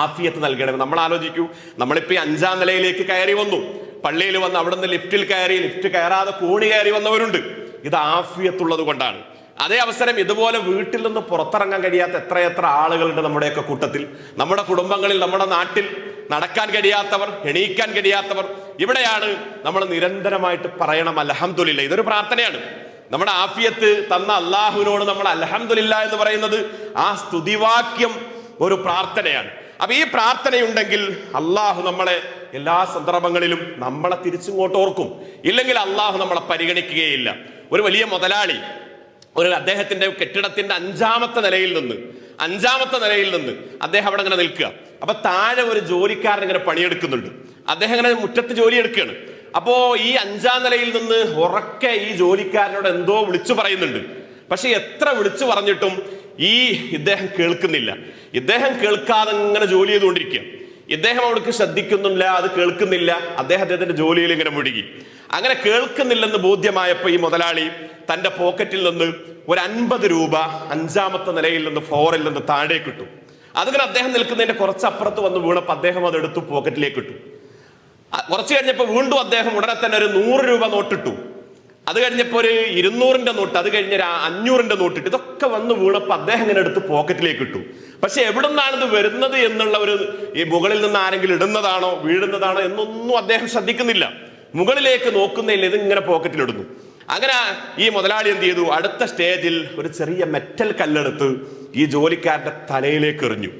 ആഫിയത്ത് നൽകണം. നമ്മൾ ആലോചിക്കൂ, നമ്മളിപ്പോ 5-ാം നിലയിലേക്ക് കയറി വന്നു, പള്ളിയിൽ വന്ന് അവിടുന്ന് ലിഫ്റ്റിൽ കയറി, ലിഫ്റ്റ് കയറാതെ കോണി കയറി വന്നവരുണ്ട്. ഇത് ആഫിയത്തുള്ളത് കൊണ്ടാണ്. അതേ അവസരം ഇതുപോലെ വീട്ടിൽ നിന്ന് പുറത്തിറങ്ങാൻ കഴിയാത്ത എത്രയെത്ര ആളുകളുണ്ട് നമ്മുടെയൊക്കെ കൂട്ടത്തിൽ, നമ്മുടെ കുടുംബങ്ങളിൽ, നമ്മുടെ നാട്ടിൽ. നടക്കാൻ കഴിയാത്തവർ, എണീക്കാൻ കഴിയാത്തവർ. ഇവിടെയാണ് നമ്മൾ നിരന്തരമായിട്ട് പറയണം അൽഹംദുലില്ലാ. ഇതൊരു പ്രാർത്ഥനയാണ്. നമ്മുടെ ആഫിയത്ത് തന്ന അള്ളാഹുവിനോട് നമ്മൾ അൽഹംദുലില്ലാ എന്ന് പറയുന്നത്, ആ സ്തുതിവാക്യം ഒരു പ്രാർത്ഥനയാണ്. അപ്പൊ ഈ പ്രാർത്ഥനയുണ്ടെങ്കിൽ അള്ളാഹു നമ്മളെ എല്ലാ സന്ദർഭങ്ങളിലും നമ്മളെ തിരിച്ചിങ്ങോട്ട് ഓർക്കും. ഇല്ലെങ്കിൽ അള്ളാഹു നമ്മളെ പരിഗണിക്കുകയില്ല. ഒരു വലിയ മുതലാളി അദ്ദേഹത്തിന്റെ കെട്ടിടത്തിന്റെ 5-ാമത്തെ നിലയിൽ നിന്ന് അദ്ദേഹം അവിടെ ഇങ്ങനെ നിൽക്കുക. അപ്പൊ താഴെ ഒരു ജോലിക്കാരൻ ഇങ്ങനെ പണിയെടുക്കുന്നുണ്ട്. അദ്ദേഹം ഇങ്ങനെ മുറ്റത്ത് ജോലി എടുക്കുകയാണ്. അപ്പോ ഈ 5-ാം നിലയിൽ നിന്ന് ഉറക്കെ ഈ ജോലിക്കാരനോട് എന്തോ വിളിച്ചു പറയുന്നുണ്ട്. പക്ഷെ എത്ര വിളിച്ചു പറഞ്ഞിട്ടും ഇദ്ദേഹം കേൾക്കുന്നില്ല. ഇദ്ദേഹം കേൾക്കാതെ ഇങ്ങനെ ജോലി ചെയ്തുകൊണ്ടിരിക്കുക. ഇദ്ദേഹം അവിടേക്ക് ശ്രദ്ധിക്കുന്നില്ല, അത് കേൾക്കുന്നില്ല. അദ്ദേഹത്തിന്റെ ജോലിയിൽ ഇങ്ങനെ മുഴുകി. അങ്ങനെ കേൾക്കുന്നില്ലെന്ന് ബോധ്യമായപ്പോ ഈ മുതലാളി തന്റെ പോക്കറ്റിൽ നിന്ന് ഒരു 50 രൂപ 5-ാമത്തെ നിലയിൽ നിന്ന് ഫ്ലോറിൽ നിന്ന് താഴേക്ക് ഇട്ടു. അതിങ്ങനെ അദ്ദേഹം നിൽക്കുന്നതിന്റെ കുറച്ചപ്പുറത്ത് വന്ന് വീണപ്പോൾ അദ്ദേഹം അത് എടുത്തു പോക്കറ്റിലേക്ക് ഇട്ടു. കുറച്ച് കഴിഞ്ഞപ്പോൾ വീണ്ടും അദ്ദേഹം ഉടനെ തന്നെ ഒരു 100 രൂപ നോട്ടിട്ടു. അത് കഴിഞ്ഞപ്പോൾ ഒരു 200ന്റെ നോട്ട്, അത് കഴിഞ്ഞ 500ന്റെ നോട്ടിട്ട്. ഇതൊക്കെ വന്ന് വീണപ്പോൾ അദ്ദേഹം ഇങ്ങനെ എടുത്ത് പോക്കറ്റിലേക്ക് ഇട്ടു. പക്ഷെ എവിടെ നിന്നാണ് ഇത് വരുന്നത് എന്നുള്ള ഈ മുകളിൽ നിന്ന് ആരെങ്കിലും ഇടുന്നതാണോ വീഴുന്നതാണോ എന്നൊന്നും അദ്ദേഹം ശ്രദ്ധിക്കുന്നില്ല. മുകളിലേക്ക് നോക്കുന്നില്ല, ഇതിങ്ങനെ പോക്കറ്റിലിടുന്നു. അങ്ങനെ ഈ മുതലാളി എന്ത് ചെയ്തു, അടുത്ത സ്റ്റേജിൽ ഒരു ചെറിയ മെറ്റൽ കല്ലെടുത്ത് ഈ ജോലിക്കാരന്റെ തലയിലേക്ക് എറിഞ്ഞു.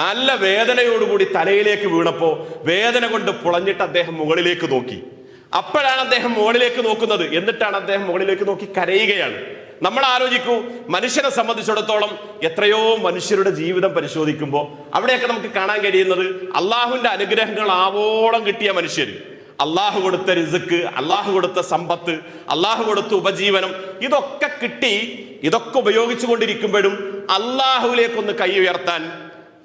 നല്ല വേദനയോടുകൂടി തലയിലേക്ക് വീണപ്പോ വേദന കൊണ്ട് പുളഞ്ഞിട്ട് അദ്ദേഹം മുകളിലേക്ക് നോക്കി. അപ്പോഴാണ് അദ്ദേഹം മുകളിലേക്ക് നോക്കുന്നത്. എന്നിട്ടാണ് അദ്ദേഹം മുകളിലേക്ക് നോക്കി കരയുകയാണ്. നമ്മൾ ആലോചിക്കൂ, മനുഷ്യനെ സംബന്ധിച്ചിടത്തോളം എത്രയോ മനുഷ്യരുടെ ജീവിതം പരിശോധിക്കുമ്പോൾ അവിടെയൊക്കെ നമുക്ക് കാണാൻ കഴിയുന്നത് അള്ളാഹുവിന്റെ അനുഗ്രഹങ്ങൾ ആവോളം കിട്ടിയ മനുഷ്യർ, അള്ളാഹു കൊടുത്ത റിസ്ക്, അള്ളാഹു കൊടുത്ത സമ്പത്ത്, അള്ളാഹു കൊടുത്ത ഉപജീവനം, ഇതൊക്കെ കിട്ടി, ഇതൊക്കെ ഉപയോഗിച്ചു കൊണ്ടിരിക്കുമ്പോഴും അള്ളാഹുവിലേക്കൊന്ന് കൈ ഉയർത്താൻ,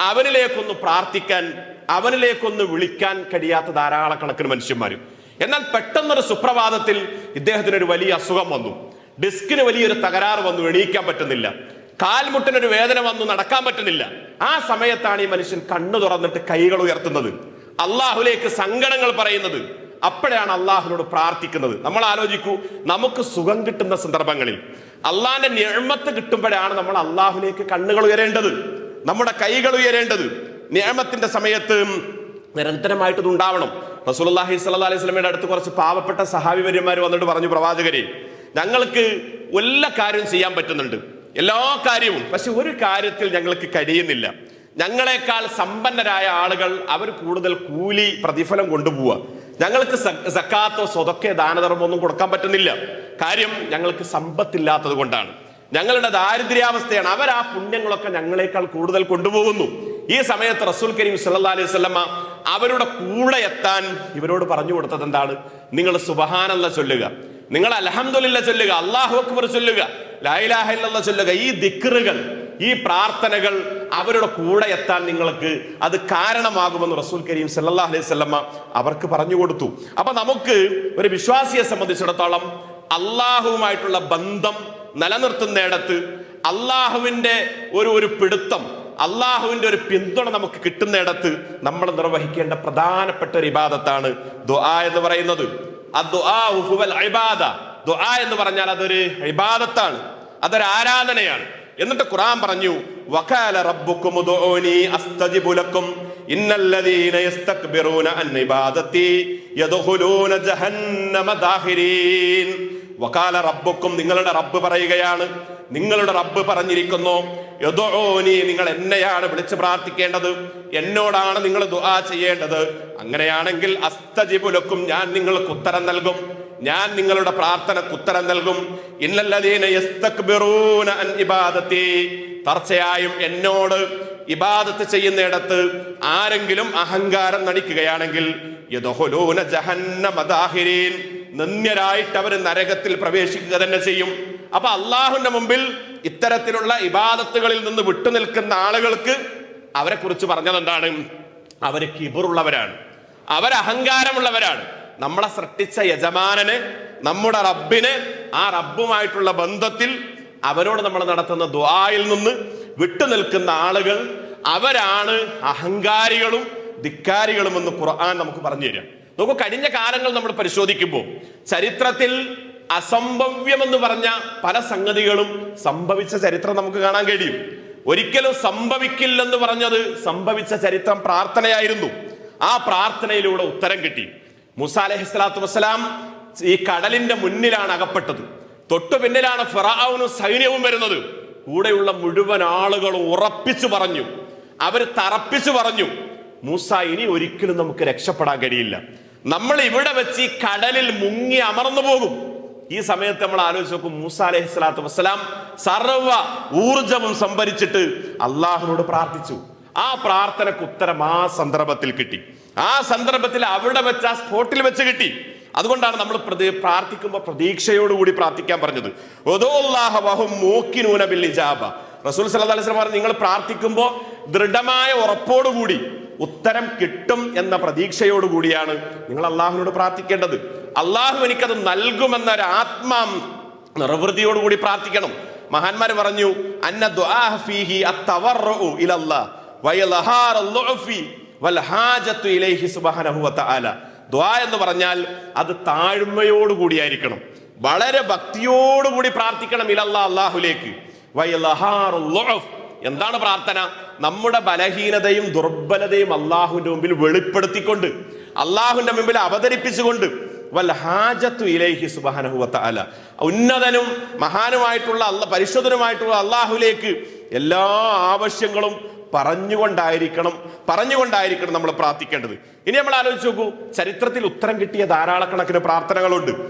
അവനിലേക്കൊന്ന് പ്രാർത്ഥിക്കാൻ, അവനിലേക്കൊന്ന് വിളിക്കാൻ കഴിയാത്ത ധാരാളക്കണക്കിന് മനുഷ്യന്മാർ. എന്നാൽ പെട്ടെന്നൊരു സുപ്രഭാതത്തിൽ ഇദ്ദേഹത്തിനൊരു വലിയ അസുഖം വന്നു. ഡിസ്കിന് വലിയൊരു തകരാറ് വന്നു, എണീക്കാൻ പറ്റുന്നില്ല. കാൽമുട്ടിനൊരു വേദന വന്നു, നടക്കാൻ പറ്റുന്നില്ല. ആ സമയത്താണ് ഈ മനുഷ്യൻ കണ്ണു തുറന്നിട്ട് കൈകൾ ഉയർത്തുന്നത്, അള്ളാഹുലേക്ക് സങ്കടങ്ങൾ പറയുന്നത്. അപ്പോഴാണ് അള്ളാഹുവിനോട് പ്രാർത്ഥിക്കുന്നത്. നമ്മൾ ആലോചിക്കൂ, നമുക്ക് സുഖം കിട്ടുന്ന സന്ദർഭങ്ങളിൽ, അള്ളാഹിന്റെ നിഅമത്ത് കിട്ടുമ്പോഴാണ് നമ്മൾ അള്ളാഹുലേക്ക് കണ്ണുകൾ ഉയരേണ്ടത്, നമ്മുടെ കൈകൾ ഉയരേണ്ടത്. നിഅമത്തിന്റെ സമയത്ത് നിരന്തരമായിട്ട് ഇത് ഉണ്ടാവണം. റസൂലുള്ളാഹി സ്വല്ലല്ലാഹു അലൈഹി വസല്ലമയുടെ അടുത്ത് കുറച്ച് പാവപ്പെട്ട സഹാബിവര്യന്മാർ വന്നിട്ട് പറഞ്ഞു, പ്രവാചകരെ, ഞങ്ങൾക്ക് എല്ലാ കാര്യവും ചെയ്യാൻ പറ്റുന്നുണ്ട്, എല്ലാ കാര്യവും, പക്ഷെ ഒരു കാര്യത്തിൽ ഞങ്ങൾക്ക് കഴിയുന്നില്ല. ഞങ്ങളെക്കാൾ സമ്പന്നരായ ആളുകൾ അവർ കൂടുതൽ കൂലി പ്രതിഫലം കൊണ്ടുപോവുക. ഞങ്ങൾക്ക് സക്കാത്തോ സ്വതക്കോ ദാനധർമ്മോ ഒന്നും കൊടുക്കാൻ പറ്റുന്നില്ല. കാര്യം ഞങ്ങൾക്ക് സമ്പത്തില്ലാത്തത് കൊണ്ടാണ്, ഞങ്ങളുടെ ദാരിദ്ര്യാവസ്ഥയാണ്. അവർ ആ പുണ്യങ്ങളൊക്കെ ഞങ്ങളെക്കാൾ കൂടുതൽ കൊണ്ടുപോകുന്നു. ഈ സമയത്ത് റസൂൽ കരീം സല്ലല്ലാഹു അലൈഹി വസല്ലമ അവരുടെ കൂടെ എത്താൻ ഇവരോട് പറഞ്ഞു കൊടുത്തത് എന്താണ്? നിങ്ങൾ സുബ്ഹാനല്ലാഹ് ചൊല്ലുക, നിങ്ങൾ അൽഹംദുലില്ലാഹ് ചൊല്ലുക, അല്ലാഹു അക്ബർ ചൊല്ലുക, ലാ ഇലാഹ ഇല്ലല്ലാഹ് ചൊല്ലുക. ഈ ദിക്റുകൾ, ഈ പ്രാർത്ഥനകൾ അവരുടെ കൂടെ എത്താൻ നിങ്ങൾക്ക് അത് കാരണമാകുമെന്ന് റസൂൽ കരീം സല്ലല്ലാഹു അലൈഹി വസല്ലമ അവർക്ക് പറഞ്ഞു കൊടുത്തു. അപ്പൊ നമുക്ക് ഒരു വിശ്വാസിയെ സംബന്ധിച്ചിടത്തോളം അള്ളാഹുവുമായിട്ടുള്ള ബന്ധം നിലനിർത്തുന്നിടത്ത് അള്ളാഹുവിന്റെ ഒരു പിടുത്തം, അള്ളാഹുവിന്റെ ഒരു പിന്തുണ നമുക്ക് കിട്ടുന്നിടത്ത് നമ്മൾ നിർവഹിക്കേണ്ട പ്രധാനപ്പെട്ട ഒരു ഇബാദത്താണ് ദുആ എന്ന് പറയുന്നത്. ദുആ എന്ന് പറഞ്ഞാൽ അതൊരു ഇബാദത്താണ്, അതൊരു ആരാധനയാണ്. എന്നിട്ട് ഖുർആൻ പറഞ്ഞു, വഖാല റബ്ബുക്കും ഉദ്ഊനി അസ്തജിബു ലക്കും ഇന്നല്ലദീന യസ്തക്ബിറൂന അൻ ഇബാദതി യദ്ഖുലൂന ജഹന്നമ ദാഖിരീൻ. വഖാല റബ്ബുക്കും, നിങ്ങളുടെ റബ്ബ് പറയുകയാണ്, നിങ്ങളുടെ റബ്ബ് പറഞ്ഞിരിക്കുന്നു, യദ്ഊനി, നിങ്ങൾ എന്നെയാണ് വിളിച്ച് പ്രാർത്ഥിക്കേണ്ടത്, എന്നോടാണ് നിങ്ങൾ ദുആ ചെയ്യേണ്ടത്. അങ്ങനെയാണെങ്കിൽ അസ്തജിബു ലക്കും, ഞാൻ നിങ്ങൾക്ക് ഉത്തരം നൽകും, ഞാൻ നിങ്ങളുടെ പ്രാർത്ഥനക്ക് ഉത്തരം നൽകും. ഇന്നല്ലദീന യസ്തക്ബിറൂന അൻ ഇബാദതി, തീർച്ചയായും എന്നോട് ഇബാദത്ത് ചെയ്യുന്നിടത്ത് ആരെങ്കിലും അഹങ്കാരം നടിക്കുകയാണെങ്കിൽ യദ്ഖുലൂന ജഹന്നമ ദാഖിരീൻ, നിന്ദ്യരായിട്ട് അവർ നരകത്തിൽ പ്രവേശിക്കുക തന്നെ ചെയ്യും. അപ്പൊ അള്ളാഹുവിന്റെ മുമ്പിൽ ഇത്തരത്തിലുള്ള ഇബാദത്തുകളിൽ നിന്ന് വിട്ടുനിൽക്കുന്ന ആളുകൾക്ക് അവരെ കുറിച്ച് പറഞ്ഞത് എന്താണ്? അവര് കിബറുള്ളവരാണ്, അവർ അഹങ്കാരമുള്ളവരാണ്. നമ്മളെ സൃഷ്ടിച്ച യജമാനന്, നമ്മുടെ റബ്ബിന്, ആ റബ്ബുമായിട്ടുള്ള ബന്ധത്തിൽ അവരോട് നമ്മൾ നടത്തുന്ന ദുആയിൽ നിന്ന് വിട്ടുനിൽക്കുന്ന ആളുകൾ അവരാണ് അഹങ്കാരികളും ധിക്കാരികളും എന്ന് ഖുർആൻ നമുക്ക് പറഞ്ഞു തരാം. നമുക്ക് കഴിഞ്ഞ കാലങ്ങൾ നമ്മൾ പരിശോധിക്കുമ്പോൾ ചരിത്രത്തിൽ അസംഭവ്യമെന്ന് പറഞ്ഞ പല സംഗതികളും സംഭവിച്ച ചരിത്രം നമുക്ക് കാണാൻ കഴിയും. ഒരിക്കലും സംഭവിക്കില്ലെന്ന് പറഞ്ഞത് സംഭവിച്ച ചരിത്രം പ്രാർത്ഥനയായിരുന്നു. ആ പ്രാർത്ഥനയിലൂടെ ഉത്തരം കിട്ടി. മൂസ അലൈഹിസ്സലാത്തു വസ്സലാം ഈ കടലിന്റെ മുന്നിലാണ് അകപ്പെട്ടത്. തൊട്ടു പിന്നിലാണ് ഫിറഔനും സൈന്യവും വരുന്നത്. കൂടെയുള്ള മുഴുവൻ ആളുകളും ഉറപ്പിച്ചു പറഞ്ഞു, അവർ തറപ്പിച്ചു പറഞ്ഞു, മൂസ ഇനി ഒരിക്കലും നമുക്ക് രക്ഷപ്പെടാൻ കഴിയില്ല, നമ്മൾ ഇവിടെ വെച്ച് ഈ കടലിൽ മുങ്ങി അമർന്നു പോകും. ഈ സമയത്ത് നമ്മൾ ആലോചിച്ച് നോക്കും, മൂസ അലൈഹിസ്സലാത്തു വസ്സലാം സർവ്വ ഊർജവും സംഭരിച്ചിട്ട് അള്ളാഹുവിനോട് പ്രാർത്ഥിച്ചു. ആ പ്രാർത്ഥനക്ക് ഉത്തരം ആ സന്ദർഭത്തിൽ കിട്ടി. ആ സന്ദർഭത്തിൽ അവിടെ വെച്ച്, ആ സ്പോട്ടിൽ വെച്ച് കിട്ടി. അതുകൊണ്ടാണ് നമ്മൾ പ്രാർത്ഥിക്കുമ്പോൾ പ്രതീക്ഷയോടുകൂടി പ്രാർത്ഥിക്കാൻ പറഞ്ഞത്. റസൂൽ സല്ലല്ലാഹു അലൈഹി വസല്ലം പറഞ്ഞു, നിങ്ങൾ പ്രാർത്ഥിക്കുമ്പോൾ ദൃഢമായ ഉറപ്പോടുകൂടി ഉത്തരം കിട്ടും എന്ന പ്രതീക്ഷയോടുകൂടിയാണ് നിങ്ങൾ അള്ളാഹുവിനോട് പ്രാർത്ഥിക്കേണ്ടത്. അള്ളാഹു എനിക്കത് നൽകുമെന്നൊരു നിർവൃതിയോടുകൂടി പ്രാർത്ഥിക്കണം. മഹാന്മാര് പറഞ്ഞു, അന്ന ദുആ ഫീഹി അത്തവറഉ ഇലല്ലാഹ് വയൽഹാറു ളുഅഫി വൽഹാജത്തു ഇലൈഹി സുബ്ഹാനഹു വതആല. ദുആ എന്ന് പറഞ്ഞാൽ അത് താഴ്മയോടുകൂടിയായിരിക്കണം, വളരെ ഭക്തിയോടുകൂടി പ്രാർത്ഥിക്കണം. ഇലല്ലാഹ്, അള്ളാഹുലേക്ക്. വയൽഹാറു ളുഅഫ്, എന്താണ് പ്രാർത്ഥന? നമ്മുടെ ബലഹീനതയും ദുർബലതയും അള്ളാഹുവിന്റെ മുമ്പിൽ വെളിപ്പെടുത്തിക്കൊണ്ട്, അള്ളാഹുവിന്റെ മുമ്പിൽ അവതരിപ്പിച്ചുകൊണ്ട്, വൽഹാജത്തു ഇലൈഹി സുബ്ഹാനഹു വതആല, ഉന്നതനും മഹാനുമായിട്ടുള്ള പരിശുദ്ധനുമായിട്ടുള്ള അള്ളാഹുലേക്ക് എല്ലാ ആവശ്യങ്ങളും പറഞ്ഞുകൊണ്ടായിരിക്കണം നമ്മൾ പ്രാർത്ഥിക്കേണ്ടത്. ഇനി നമ്മൾ ആലോചിച്ച് നോക്കൂ, ചരിത്രത്തിൽ ഉത്തരം കിട്ടിയ ധാരാളക്കണക്കിന്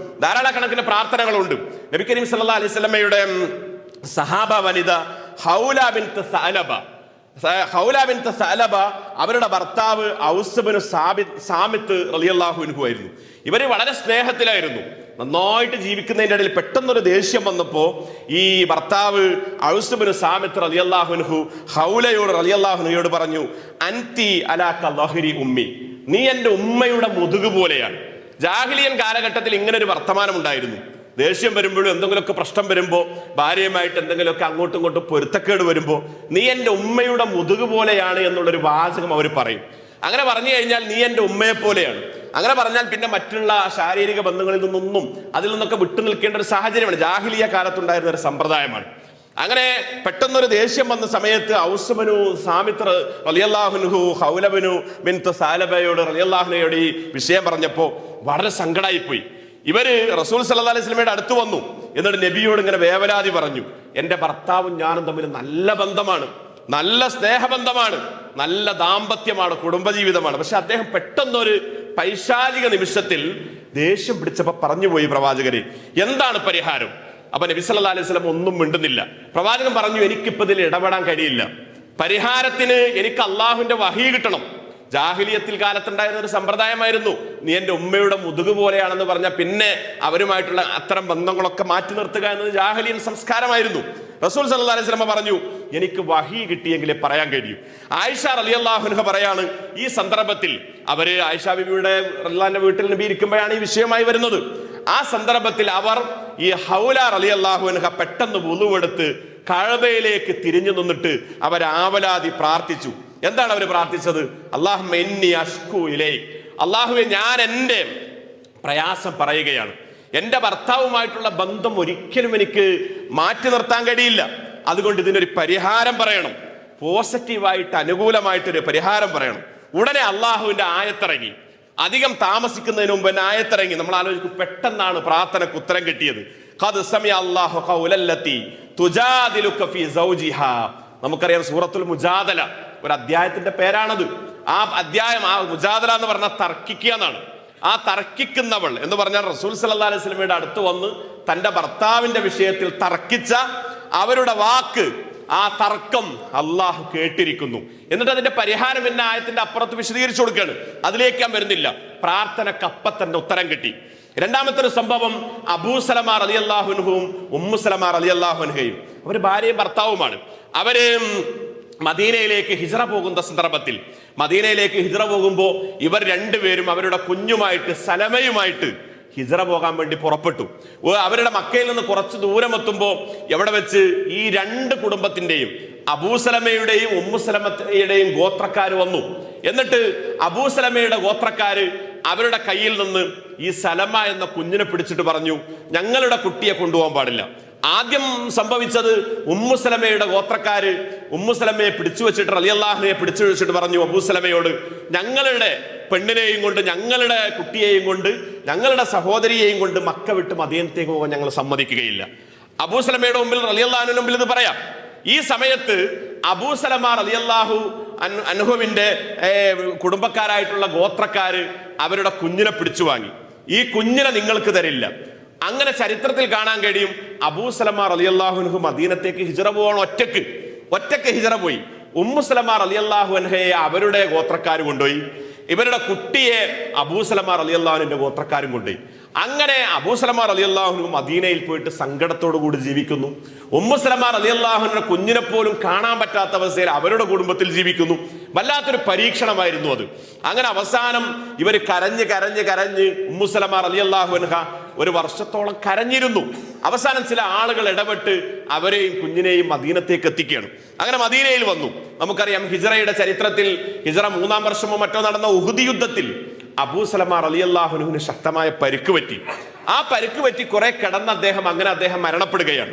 പ്രാർത്ഥനകളുണ്ട്. നബി കരീം സല്ലല്ലാഹു അലൈഹി വസല്ലമയുടെ സഹാബ വനിത ഹൗല ബിൻത് സഅലബ, അവരുടെ ഭർത്താവ് ഔസ് ബിൻ സാമിത്ത് റളിയല്ലാഹു അൻഹു ആയിരുന്നു. ഇവര് വളരെ സ്നേഹത്തിലായിരുന്നു, നന്നായിട്ട് ജീവിക്കുന്നതിന്റെ ഇടയിൽ പെട്ടെന്നൊരു ദേഷ്യം വന്നപ്പോ ഈ ഭർത്താവ് ഔസ് ബിൻ സാമിത്ത് റളിയല്ലാഹു അൻഹു ഹൗലയോട് റളിയല്ലാഹു അൻഹയോട് പറഞ്ഞു, അൻതി അലാക ലഹരി ഉമ്മി, നീ എൻ്റെ ഉമ്മയുടെ മുതുക് പോലെയാണ്. ജാഹിലിയൻ കാലഘട്ടത്തിൽ ഇങ്ങനെ ഒരു വർത്തമാനം ഉണ്ടായിരുന്നു. ദേഷ്യം വരുമ്പോഴും എന്തെങ്കിലുമൊക്കെ പ്രശ്നം വരുമ്പോൾ, ഭാര്യയുമായിട്ട് എന്തെങ്കിലുമൊക്കെ അങ്ങോട്ടും ഇങ്ങോട്ടും പൊരുത്തക്കേട് വരുമ്പോൾ, നീ എൻ്റെ ഉമ്മയുടെ മുതുക് പോലെയാണ് എന്നുള്ളൊരു വാചകം അവർ പറയും. അങ്ങനെ പറഞ്ഞു കഴിഞ്ഞാൽ നീ എൻ്റെ ഉമ്മയെ പോലെയാണ്. അങ്ങനെ പറഞ്ഞാൽ പിന്നെ മറ്റുള്ള ശാരീരിക ബന്ധങ്ങളിൽ അതിൽ നിന്നൊക്കെ വിട്ടു നിൽക്കേണ്ട ഒരു സാഹചര്യമാണ്. ജാഹിലിയ കാലത്തുണ്ടായിരുന്ന ഒരു സമ്പ്രദായമാണ്. അങ്ങനെ പെട്ടെന്നൊരു ദേഷ്യം വന്ന സമയത്ത് ഔസ് ബിൻ സാമിത്ത് റളിയല്ലാഹു അൻഹു ഹൗല ബിൻത് സഅലബയോട് റളിയല്ലാഹു അൻഹയോട് ഈ വിഷയം പറഞ്ഞപ്പോൾ വളരെ സങ്കടമായിപ്പോയി. ഇവര് റസൂൽ സല്ലല്ലാഹു അലൈഹി വസല്ലമയുടെ അടുത്ത് വന്നു. എന്നിട്ട് നബിയോട് ഇങ്ങനെ വേവലാതി പറഞ്ഞു, എൻ്റെ ഭർത്താവും ഞാനും തമ്മിൽ നല്ല ബന്ധമാണ്, നല്ല സ്നേഹബന്ധമാണ്, നല്ല ദാമ്പത്യമാണ്, കുടുംബജീവിതമാണ്. പക്ഷെ അദ്ദേഹം പെട്ടെന്നൊരു പൈശാചിക നിമിഷത്തിൽ ദേഷ്യം പിടിച്ചപ്പോ പറഞ്ഞുപോയി, പ്രവാചകരെ എന്താണ് പരിഹാരം? അപ്പൊ നബി സല്ലല്ലാഹു അലൈഹി വസല്ലം ഒന്നും മിണ്ടുന്നില്ല. പ്രവാചകൻ പറഞ്ഞു, എനിക്കിപ്പോ ഇതിൽ ഇടപെടാൻ കഴിയില്ല, പരിഹാരത്തിന് എനിക്ക് അള്ളാഹുവിന്റെ വഹി കിട്ടണം. ജാഹിലിയത്തിൽ കാലത്തുണ്ടായിരുന്ന ഒരു സമ്പ്രദായമായിരുന്നു, നീ എൻ്റെ ഉമ്മയുടെ മുതുക് പോലെയാണെന്ന് പറഞ്ഞാൽ പിന്നെ അവരുമായിട്ടുള്ള അത്തരം ബന്ധങ്ങളൊക്കെ മാറ്റി നിർത്തുക എന്നത് ജാഹലിയൻ സംസ്കാരമായിരുന്നു. റസൂൽ സല്ലല്ലാഹു അലൈഹി വസല്ലം പറഞ്ഞു, എനിക്ക് വഹി കിട്ടിയെങ്കിലേ പറയാൻ കഴിയൂ. ആയിഷ റളിയല്ലാഹു അൻഹ പറയാണ്, ഈ സന്ദർഭത്തിൽ അവര് ആയിഷ ബിബിയുടെ റളിയല്ലാഹുവിന്റെ വീട്ടിൽ നബി ഇരിക്കുമ്പോഴാണ് ഈ വിഷയമായി വരുന്നത്. ആ സന്ദർഭത്തിൽ അവർ ഈ ഹൗല റളിയല്ലാഹു അൻഹ പെട്ടെന്ന് വുളുവെടുത്ത് കഅബയിലേക്ക് തിരിഞ്ഞു നിന്നിട്ട് അവർ ആവലാതി പ്രാർത്ഥിച്ചു. എന്താണ് അവർ പ്രാർത്ഥിച്ചത്? അല്ലാഹുമ്മ ഇന്നി അഷ്കു ഇലൈക്, അല്ലാഹുവേ ഞാൻ എൻ്റെ പ്രയാസം പറയുകയാണ്. എൻ്റെ ഭർത്താവുമായിട്ടുള്ള ബന്ധം ഒരിക്കലും എനിക്ക് മാറ്റി നിർത്താൻ കഴിയില്ല. അതുകൊണ്ട് ഇതിനൊരു പരിഹാരം പറയണം, പോസിറ്റീവായിട്ട് അനുകൂലമായിട്ടൊരു പരിഹാരം പറയണം. ഉടനെ അള്ളാഹുവിന്റെ ആയത്തിറങ്ങി. അധികം താമസിക്കുന്നതിന് മുമ്പ് തന്നെ ആയത്തിറങ്ങി. നമ്മൾ ആലോചിക്കും, പെട്ടെന്നാണ് പ്രാർത്ഥനക്ക് ഉത്തരം കിട്ടിയത്. ഖദ് സമിഅ അല്ലാഹു ഖൗലല്ലതി തുജാദിലുക ഫീ സൗജിഹാ. നമുക്കറിയാം സൂറത്തുൽ മുജാദല, ഒരു അധ്യായത്തിന്റെ പേരാണത്. ആ അധ്യായം, ആ മുജാദല എന്ന് പറഞ്ഞാൽ തർക്കിക്കുക എന്നാണ്. ആ തർക്കിക്കുന്നവൾ എന്ന് പറഞ്ഞാൽ റസൂൽ സല്ലല്ലാഹു അലൈഹി വസല്ലമയുടെ അടുത്ത് വന്ന് തന്റെ ഭർത്താവിന്റെ വിഷയത്തിൽ തർക്കിച്ച അവരുടെ വാക്ക്, ആ തർക്കം അള്ളാഹു കേട്ടിരിക്കുന്നു. എന്നിട്ട് അതിന്റെ പരിഹാരം എന്ന ആയത്തിന്റെ അപ്പുറത്ത് വിശദീകരിച്ചു കൊടുക്കുകയാണ്. അതിലേക്ക് ഞാൻ വരുന്നില്ല. പ്രാർത്ഥനക്കപ്പം തന്നെ ഉത്തരം കിട്ടി. രണ്ടാമത്തെ ഒരു സംഭവം, അബൂ സലമ റളിയല്ലാഹു അൻഹുവും ഉമ്മു സലമ റളിയല്ലാഹു അൻഹയും, അവര് ഭാര്യയും ഭർത്താവുമാണ്. അവര് മദീനയിലേക്ക് ഹിജ്റ പോകുന്ന സന്ദർഭത്തിൽ, മദീനയിലേക്ക് ഹിജ്റ പോകുമ്പോൾ ഇവർ രണ്ടുപേരും അവരുടെ കുഞ്ഞുമായിട്ട് സലമയുമായിട്ട് ഹിജ്റ പോകാൻ വേണ്ടി പുറപ്പെട്ടു. അവരുടെ മക്കയിൽ നിന്ന് കുറച്ച് ദൂരം എത്തുമ്പോൾ എവിടെ വെച്ച് ഈ രണ്ട് കുടുംബത്തിന്റെയും, അബൂസലമയുടെയും ഉമ്മുസലമയുടെയും ഗോത്രക്കാര് വന്നു. എന്നിട്ട് അബൂസലമയുടെ ഗോത്രക്കാര് അവരുടെ കയ്യിൽ നിന്ന് ഈ സലമ എന്ന കുഞ്ഞിനെ പിടിച്ചിട്ട് പറഞ്ഞു, ഞങ്ങളുടെ കുട്ടിയെ കൊണ്ടുപോകാൻ പാടില്ല. ആദ്യം സംഭവിച്ചത് ഉമ്മുസലമയുടെ ഗോത്രക്കാര് ഉമ്മുസലമയെ പിടിച്ചു വെച്ചിട്ട് റളിയല്ലാഹുവിനെ പിടിച്ചു വെച്ചിട്ട് പറഞ്ഞു അബൂസലമയോട്, ഞങ്ങളുടെ പെണ്ണിനെയും കൊണ്ട്, ഞങ്ങളുടെ കുട്ടിയെയും കൊണ്ട്, ഞങ്ങളുടെ സഹോദരിയെയും കൊണ്ട് മക്ക വിട്ട് മദീനത്തേക്ക് പോകാൻ ഞങ്ങൾ സമ്മതിക്കുകയില്ല. അബൂസലമയുടെ മുമ്പിൽ റളിയല്ലാഹുവിന്റെ മുമ്പിൽ ഇത് പറയാം. ഈ സമയത്ത് അബൂസലമ റളിയല്ലാഹു അൻഹുവിന്റെ കുടുംബക്കാരായിട്ടുള്ള ഗോത്രക്കാര് അവരുടെ കുഞ്ഞിനെ പിടിച്ചു വാങ്ങി. ഈ കുഞ്ഞിനെ നിങ്ങൾക്ക് തരില്ല. അങ്ങനെ ചരിത്രത്തിൽ കാണാൻ കഴിയും, അബൂസലമ റളിയല്ലാഹു അൻഹു മദീനത്തേക്ക് ഹിജ്റ പോവാൻ ഒറ്റക്ക് ഹിജ്റ പോയി. ഉമ്മുസലമ റളിയല്ലാഹു അൻഹയെ അവരുടെ ഗോത്രക്കാർ കൊണ്ടുപോയി. ഇവരുടെ കുട്ടിയെ അബൂസലമ റളിയല്ലാഹു അൻഹുവിന്റെ ഗോത്രക്കാരും കൊണ്ടുപോയി. അങ്ങനെ അബൂസലമ റളിയല്ലാഹു അൻഹു മദീനയിൽ പോയിട്ട് സങ്കടത്തോടു കൂടി ജീവിക്കുന്നു. ഉമ്മുസലമ റളിയല്ലാഹു അൻഹയുടെ കുഞ്ഞിനെ പോലും കാണാൻ പറ്റാത്ത അവസ്ഥയിൽ അവരുടെ കുടുംബത്തിൽ ജീവിക്കുന്നു. വല്ലാത്തൊരു പരീക്ഷണമായിരുന്നു അത്. അങ്ങനെ അവസാനം ഇവർ കരഞ്ഞ് ഉമ്മുസലമ റളിയല്ലാഹു അൻഹ ഒരു വർഷത്തോളം കരഞ്ഞിരുന്നു. അവസാനം ചില ആളുകൾ ഇടപെട്ട് അവരെയും കുഞ്ഞിനെയും മദീനത്തേക്ക് എത്തിക്കുകയാണ്. അങ്ങനെ മദീനയിൽ വന്നു. നമുക്കറിയാം ഹിജ്റയുടെ ചരിത്രത്തിൽ ഹിജ്റ 3-ാം വർഷമോ മറ്റോ നടന്ന ഉഹുദ് യുദ്ധത്തിൽ അബൂസലമ റളിയല്ലാഹു അൻഹുവിന് ശക്തമായ പരിക്ക് പറ്റി. ആ പരിക്ക് പറ്റി കുറെ കിടന്ന അദ്ദേഹം മരണപ്പെടുകയാണ്.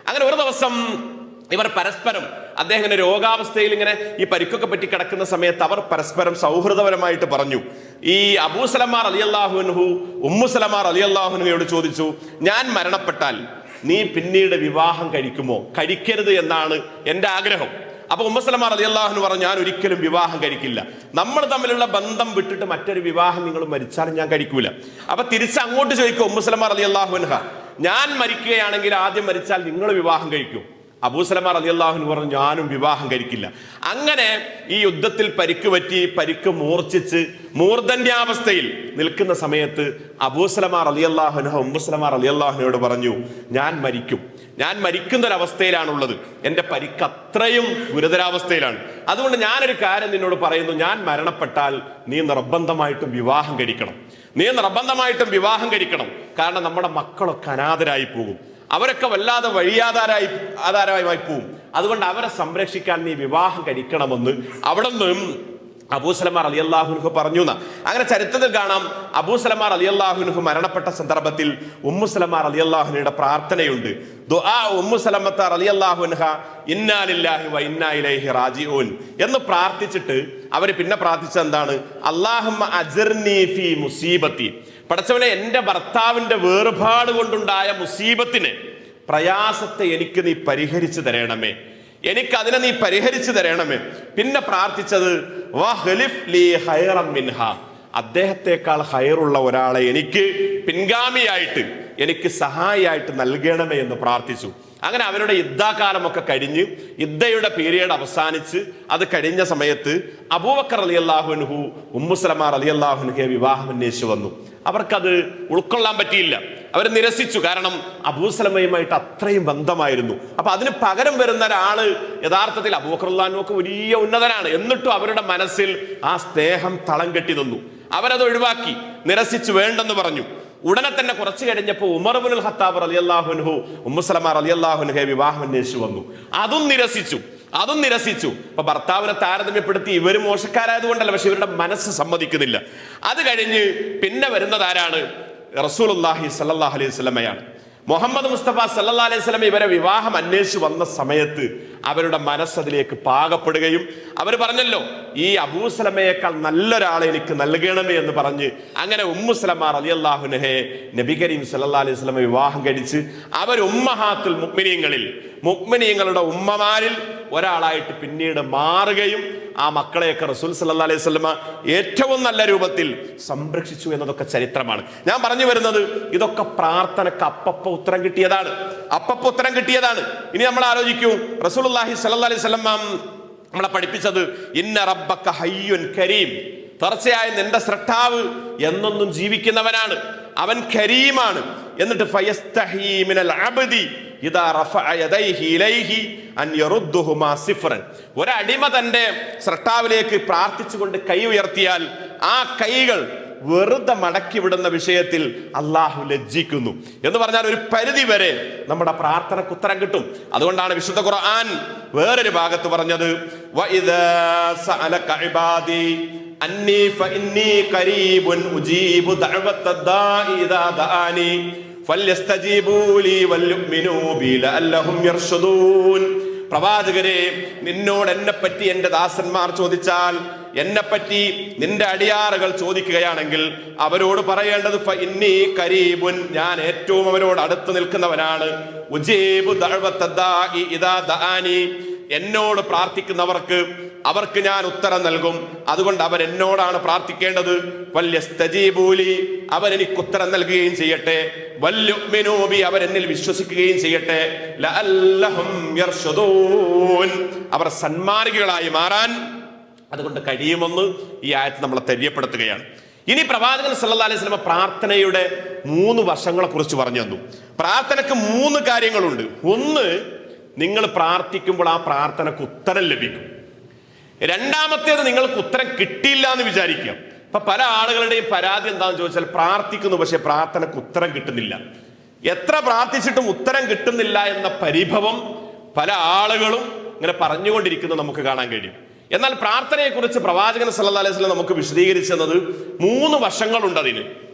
അങ്ങനെ ഒരു ദിവസം ഇവർ പരസ്പരം, അദ്ദേഹം രോഗാവസ്ഥയിൽ ഇങ്ങനെ ഈ പരിക്കൊക്കെ പറ്റി കിടക്കുന്ന സമയത്ത് അവർ പരസ്പരം സൗഹൃദപരമായിട്ട് പറഞ്ഞു. ഈ അബൂസലമ റളിയല്ലാഹു അൻഹു ഉമ്മുസലമ റളിയല്ലാഹു അൻഹയോട് ചോദിച്ചു, ഞാൻ മരണപ്പെട്ടാൽ നീ പിന്നീട് വിവാഹം കഴിക്കുമോ? കഴിക്കരുത് എന്നാണ് എൻ്റെ ആഗ്രഹം. അപ്പൊ ഉമ്മുസലമ റളിയല്ലാഹു അൻഹു പറഞ്ഞു, ഞാൻ ഒരിക്കലും വിവാഹം കഴിക്കില്ല. നമ്മൾ തമ്മിലുള്ള ബന്ധം വിട്ടിട്ട് മറ്റൊരു വിവാഹം നിങ്ങൾ മരിച്ചാലും ഞാൻ കഴിക്കൂല. അപ്പൊ തിരിച്ച് അങ്ങോട്ട് ചോദിക്കും ഉമ്മുസലമ റളിയല്ലാഹു അൻഹ, ഞാൻ മരിക്കുകയാണെങ്കിൽ ആദ്യം മരിച്ചാൽ നിങ്ങൾ വിവാഹം കഴിക്കും? അബൂസലമ റളിയല്ലാഹു അൻഹു പറഞ്ഞു, ഞാനും വിവാഹം കഴിക്കില്ല. അങ്ങനെ ഈ യുദ്ധത്തിൽ പരിക്ക് മൂർച്ഛിച്ച് മൂർധന്യാവസ്ഥയിൽ നിൽക്കുന്ന സമയത്ത് അബൂസലമ റളിയല്ലാഹു അൻഹു ഉമ്മുസലമ റളിയല്ലാഹു അൻഹയോട് പറഞ്ഞു, ഞാൻ മരിക്കുന്നൊരവസ്ഥയിലാണുള്ളത്. എൻ്റെ പരിക്ക് അത്രയും ഗുരുതരാവസ്ഥയിലാണ്. അതുകൊണ്ട് ഞാനൊരു കാര്യം നിന്നോട് പറയുന്നു, ഞാൻ മരണപ്പെട്ടാൽ നീ നിർബന്ധമായിട്ടും വിവാഹം കഴിക്കണം. കാരണം നമ്മുടെ മക്കളൊക്കെ അനാഥരായി പോകും. അവരൊക്കെ വല്ലാതെ ആധാരമായി പോവും. അതുകൊണ്ട് അവരെ സംരക്ഷിക്കാൻ നീ വിവാഹം കഴിക്കണമെന്ന് അവിടെ നിന്നും അബൂസലമ റളിയല്ലാഹു അൻഹു പറഞ്ഞു. അങ്ങനെ ചരിത്രത്തിൽ കാണാം, അബൂസലമ റളിയല്ലാഹു അൻഹു മരണപ്പെട്ട സന്ദർഭത്തിൽ ഉമ്മുസലമ റളിയല്ലാഹു അൻഹയുടെ പ്രാർത്ഥനയുണ്ട്. ദുആ ഉമ്മുസലമത റളിയല്ലാഹു അൻഹ ഇന്നാ ലില്ലാഹി വ ഇന്നാ ഇലൈഹി റാജിഊൻ എന്ന് പ്രാർത്ഥിച്ചിട്ട് അവർ പിന്നെ പ്രാർത്ഥിച്ചത് എന്താണ്? അല്ലാഹുമ്മ അജിർനി ഫീ മുസീബത്തി, പടച്ചവനെ എൻ്റെ ഭർത്താവിന്റെ വേർപാട് കൊണ്ടുണ്ടായ മുസീബത്തിനെ, പ്രയാസത്തെ എനിക്ക് നീ പരിഹരിച്ചു തരണമേ, എനിക്കതിനെ നീ പരിഹരിച്ചു തരണമേ. പിന്നെ പ്രാർത്ഥിച്ചത് വഖ്ലിഫ് ലീ ഖൈറൻ മിൻഹാ, അദ്ദേഹത്തെക്കാൾ ഹൈറുള്ള ഒരാളെ എനിക്ക് പിൻഗാമിയായിട്ട്, എനിക്ക് സഹായിയായിട്ട് നൽകണമേ എന്ന് പ്രാർത്ഥിച്ചു. അങ്ങനെ അവരുടെ യുദ്ധാകാലമൊക്കെ കഴിഞ്ഞ് യുദ്ധയുടെ പീരീഡ് അവസാനിച്ച് അത് കഴിഞ്ഞ സമയത്ത് അബൂബക്കർ റളിയല്ലാഹു അൻഹു ഉമ്മു സലമ റളിയല്ലാഹു അൻഹയെ വിവാഹം അന്വേഷിച്ചു വന്നു. അവർക്കത് ഉൾക്കൊള്ളാൻ പറ്റിയില്ല, അവർ നിരസിച്ചു. കാരണം അബൂസലമയുമായിട്ട് അത്രയും ബന്ധമായിരുന്നു. അപ്പൊ അതിന് പകരം വരുന്ന ഒരാള് യഥാർത്ഥത്തിൽ അബൂബക്കർ റളിയല്ലാഹു അൻഹു വലിയ ഉന്നതനാണ്. എന്നിട്ടും അവരുടെ മനസ്സിൽ ആ സ്നേഹം തളം കെട്ടി നിന്നു. അവരത് ഒഴിവാക്കി, നിരസിച്ചു, വേണ്ടെന്ന് പറഞ്ഞു. ഉടനെ തന്നെ കുറച്ചു കഴിഞ്ഞപ്പോൾ ഉമർ ഇബ്നുൽ ഖത്താബ് റളിയല്ലാഹു അൻഹു ഉമ്മു സലമ റളിയല്ലാഹു അൻഹയെ വിവാഹം അന്വേഷിച്ചു വന്നു. അതും നിരസിച്ചു. അപ്പൊ ഭർത്താവിനെ താരതമ്യപ്പെടുത്തി ഇവർ മോശക്കാരായതുകൊണ്ടല്ല, പക്ഷെ ഇവരുടെ മനസ്സ് സമ്മതിക്കുന്നില്ല. അത് കഴിഞ്ഞ് പിന്നെ വരുന്നത് ആരാണ്? റസൂലുള്ളാഹി സ്വല്ലല്ലാഹു അലൈഹി വസല്ലമയാണ്. മുഹമ്മദ് മുസ്തഫ സല്ലല്ലാഹു അലൈഹി വസല്ലം ഇവരെ വിവാഹം അന്വേഷിച്ചു വന്ന സമയത്ത് അവരുടെ മനസ്സതിലേക്ക് പാകപ്പെടുകയും അവർ പറഞ്ഞല്ലോ, ഈ അബൂസലമയേക്കാൾ നല്ലൊരാളെ എനിക്ക് നൽകണമേ എന്ന് പറഞ്ഞ് അങ്ങനെ ഉമ്മു സലമ റളിയല്ലാഹു അൻഹയെ നബി കരീം സല്ലല്ലാഹു അലൈഹി വസല്ലം വിവാഹം കഴിച്ച് അവർ ഉമ്മഹാത്തുൽ മുഅ്മിനീങ്ങളുടെ ഉമ്മമാരിൽ ഒരാളായിട്ട് പിന്നീട് മാറുകയും ആ മക്കളെയൊക്കെ റസൂൽ സല്ലല്ലാഹു അലൈഹി വസല്ലം ഏറ്റവും നല്ല രൂപത്തിൽ സംരക്ഷിച്ചു എന്നതൊക്കെ ചരിത്രമാണ്. ഞാൻ പറഞ്ഞു വരുന്നത്, ഇതൊക്കെ പ്രാർത്ഥനക്ക് അപ്പപ്പോ ഉത്തരം കിട്ടിയതാണ്. ഇനി നമ്മൾ ആലോചിക്കൂ, റസൂലുള്ളാഹി സ്വല്ലല്ലാഹു അലൈഹി വസല്ലം നമ്മളെ പഠിപ്പിച്ചത് ഇന്ന റബ്ബക ഹയ്യുൻ കരീം, തീർച്ചയായും നിന്റെ സ്രഷ്ടാവ് എന്നൊന്നും ജീവിക്കുന്നവനാണ്, അവൻ കരീമാണ്. എന്നിട്ട് ഫയസ്തഹി മിനൽ അബ്ദി ഇദാ റഫഅ യദൈഹി ഇലൈഹി അൻ യറുദ്ദുഹുമാ സിഫ്റൻ. ഒരടിമ തന്റെ സ്രഷ്ടാവിലേക്ക് പ്രാർത്ഥിച്ചുകൊണ്ട് കൈ ഉയർത്തിയാൽ ആ കൈകൾ വെറുതെ മടക്കി വിടുന്ന വിഷയത്തിൽ അള്ളാഹു ലജ്ജിക്കുന്നു എന്ന് പറഞ്ഞാൽ ഒരു പരിധി വരെ നമ്മുടെ പ്രാർത്ഥനക്ക് ഉത്തരം കിട്ടും. അതുകൊണ്ടാണ് വിശുദ്ധ ഖുർആൻ വേറൊരു ഭാഗത്ത് പറഞ്ഞത്, വഇദാ സഅലക ഇബാദി അന്നി ഫഇന്നി ഖരീബുൻ ഉജീബു ദഅവത്തദ് ദാഇ ഇദാ ദആനി ഫല്യസ്തജീബൂ ലി വൽയുമിനൂ ബി ലഅല്ലഹും യർഷദൂൻ. പ്രവാചകരെ, നിന്നോട് എന്നെപ്പറ്റി എന്റെ ദാസന്മാർ ചോദിച്ചാൽ, എന്നെപ്പറ്റി നിന്റെ അടിയാറുകൾ ചോദിക്കുകയാണെങ്കിൽ അവരോട് പറയേണ്ടത് ഫഇന്നി ഖരീബുൻ, ഞാൻ ഏറ്റവും അവരോട് അടുത്ത് നിൽക്കുന്നവനാണ്. ഉജീബു ദഅവത്തദ് ദാഇ ഇദാ ദആനി, എന്നോട് അവർക്ക് ഞാൻ ഉത്തരം നൽകും. അതുകൊണ്ട് അവരെന്നോടാണ് പ്രാർത്ഥിക്കേണ്ടത്. വല്യസ്തജീബൂ ലി, അവരെനിക്ക് ഉത്തരം നൽകുകയും ചെയ്യട്ടെ. വല്യുമിനൂ ബി, അവരെന്നിൽ വിശ്വസിക്കുകയും ചെയ്യട്ടെ. ലഅല്ലഹും യർഷദൂൻ, അവർ സന്മാർഗികളായി മാറാൻ അതുകൊണ്ട് കഴിയുമെന്ന് ഈ ആയത്ത് നമ്മളെ തെര്യപ്പെടുത്തുകയാണ്. ഇനി പ്രവാചകൻ സല്ലല്ലാഹു അലൈഹി വസല്ലം പ്രാർത്ഥനയുടെ 3 വശങ്ങളെ കുറിച്ച് പറഞ്ഞു തന്നു. പ്രാർത്ഥനയ്ക്ക് 3 കാര്യങ്ങളുണ്ട്. ഒന്ന്, നിങ്ങൾ പ്രാർത്ഥിക്കുമ്പോൾ ആ പ്രാർത്ഥനക്ക് ഉത്തരം ലഭിക്കും. രണ്ടാമത്തേത്, നിങ്ങൾക്ക് ഉത്തരം കിട്ടിയില്ല എന്ന് വിചാരിക്കുക. ഇപ്പൊ പല ആളുകളുടെയും പരാതി എന്താണെന്ന് ചോദിച്ചാൽ, പ്രാർത്ഥിക്കുന്നു പക്ഷെ പ്രാർത്ഥനക്ക് ഉത്തരം കിട്ടുന്നില്ല. എത്ര പ്രാർത്ഥിച്ചിട്ടും ഉത്തരം കിട്ടുന്നില്ല എന്ന പരിഭവം പല ആളുകളും ഇങ്ങനെ പറഞ്ഞുകൊണ്ടിരിക്കുന്നത് നമുക്ക് കാണാൻ കഴിയും. എന്നാൽ പ്രാർത്ഥനയെ കുറിച്ച് പ്രവാചകൻ സല്ലല്ലാഹു അലൈഹി വസല്ലം നമുക്ക് വിശദീകരിച്ചത് 3 വശങ്ങളുണ്ട് അതിന്.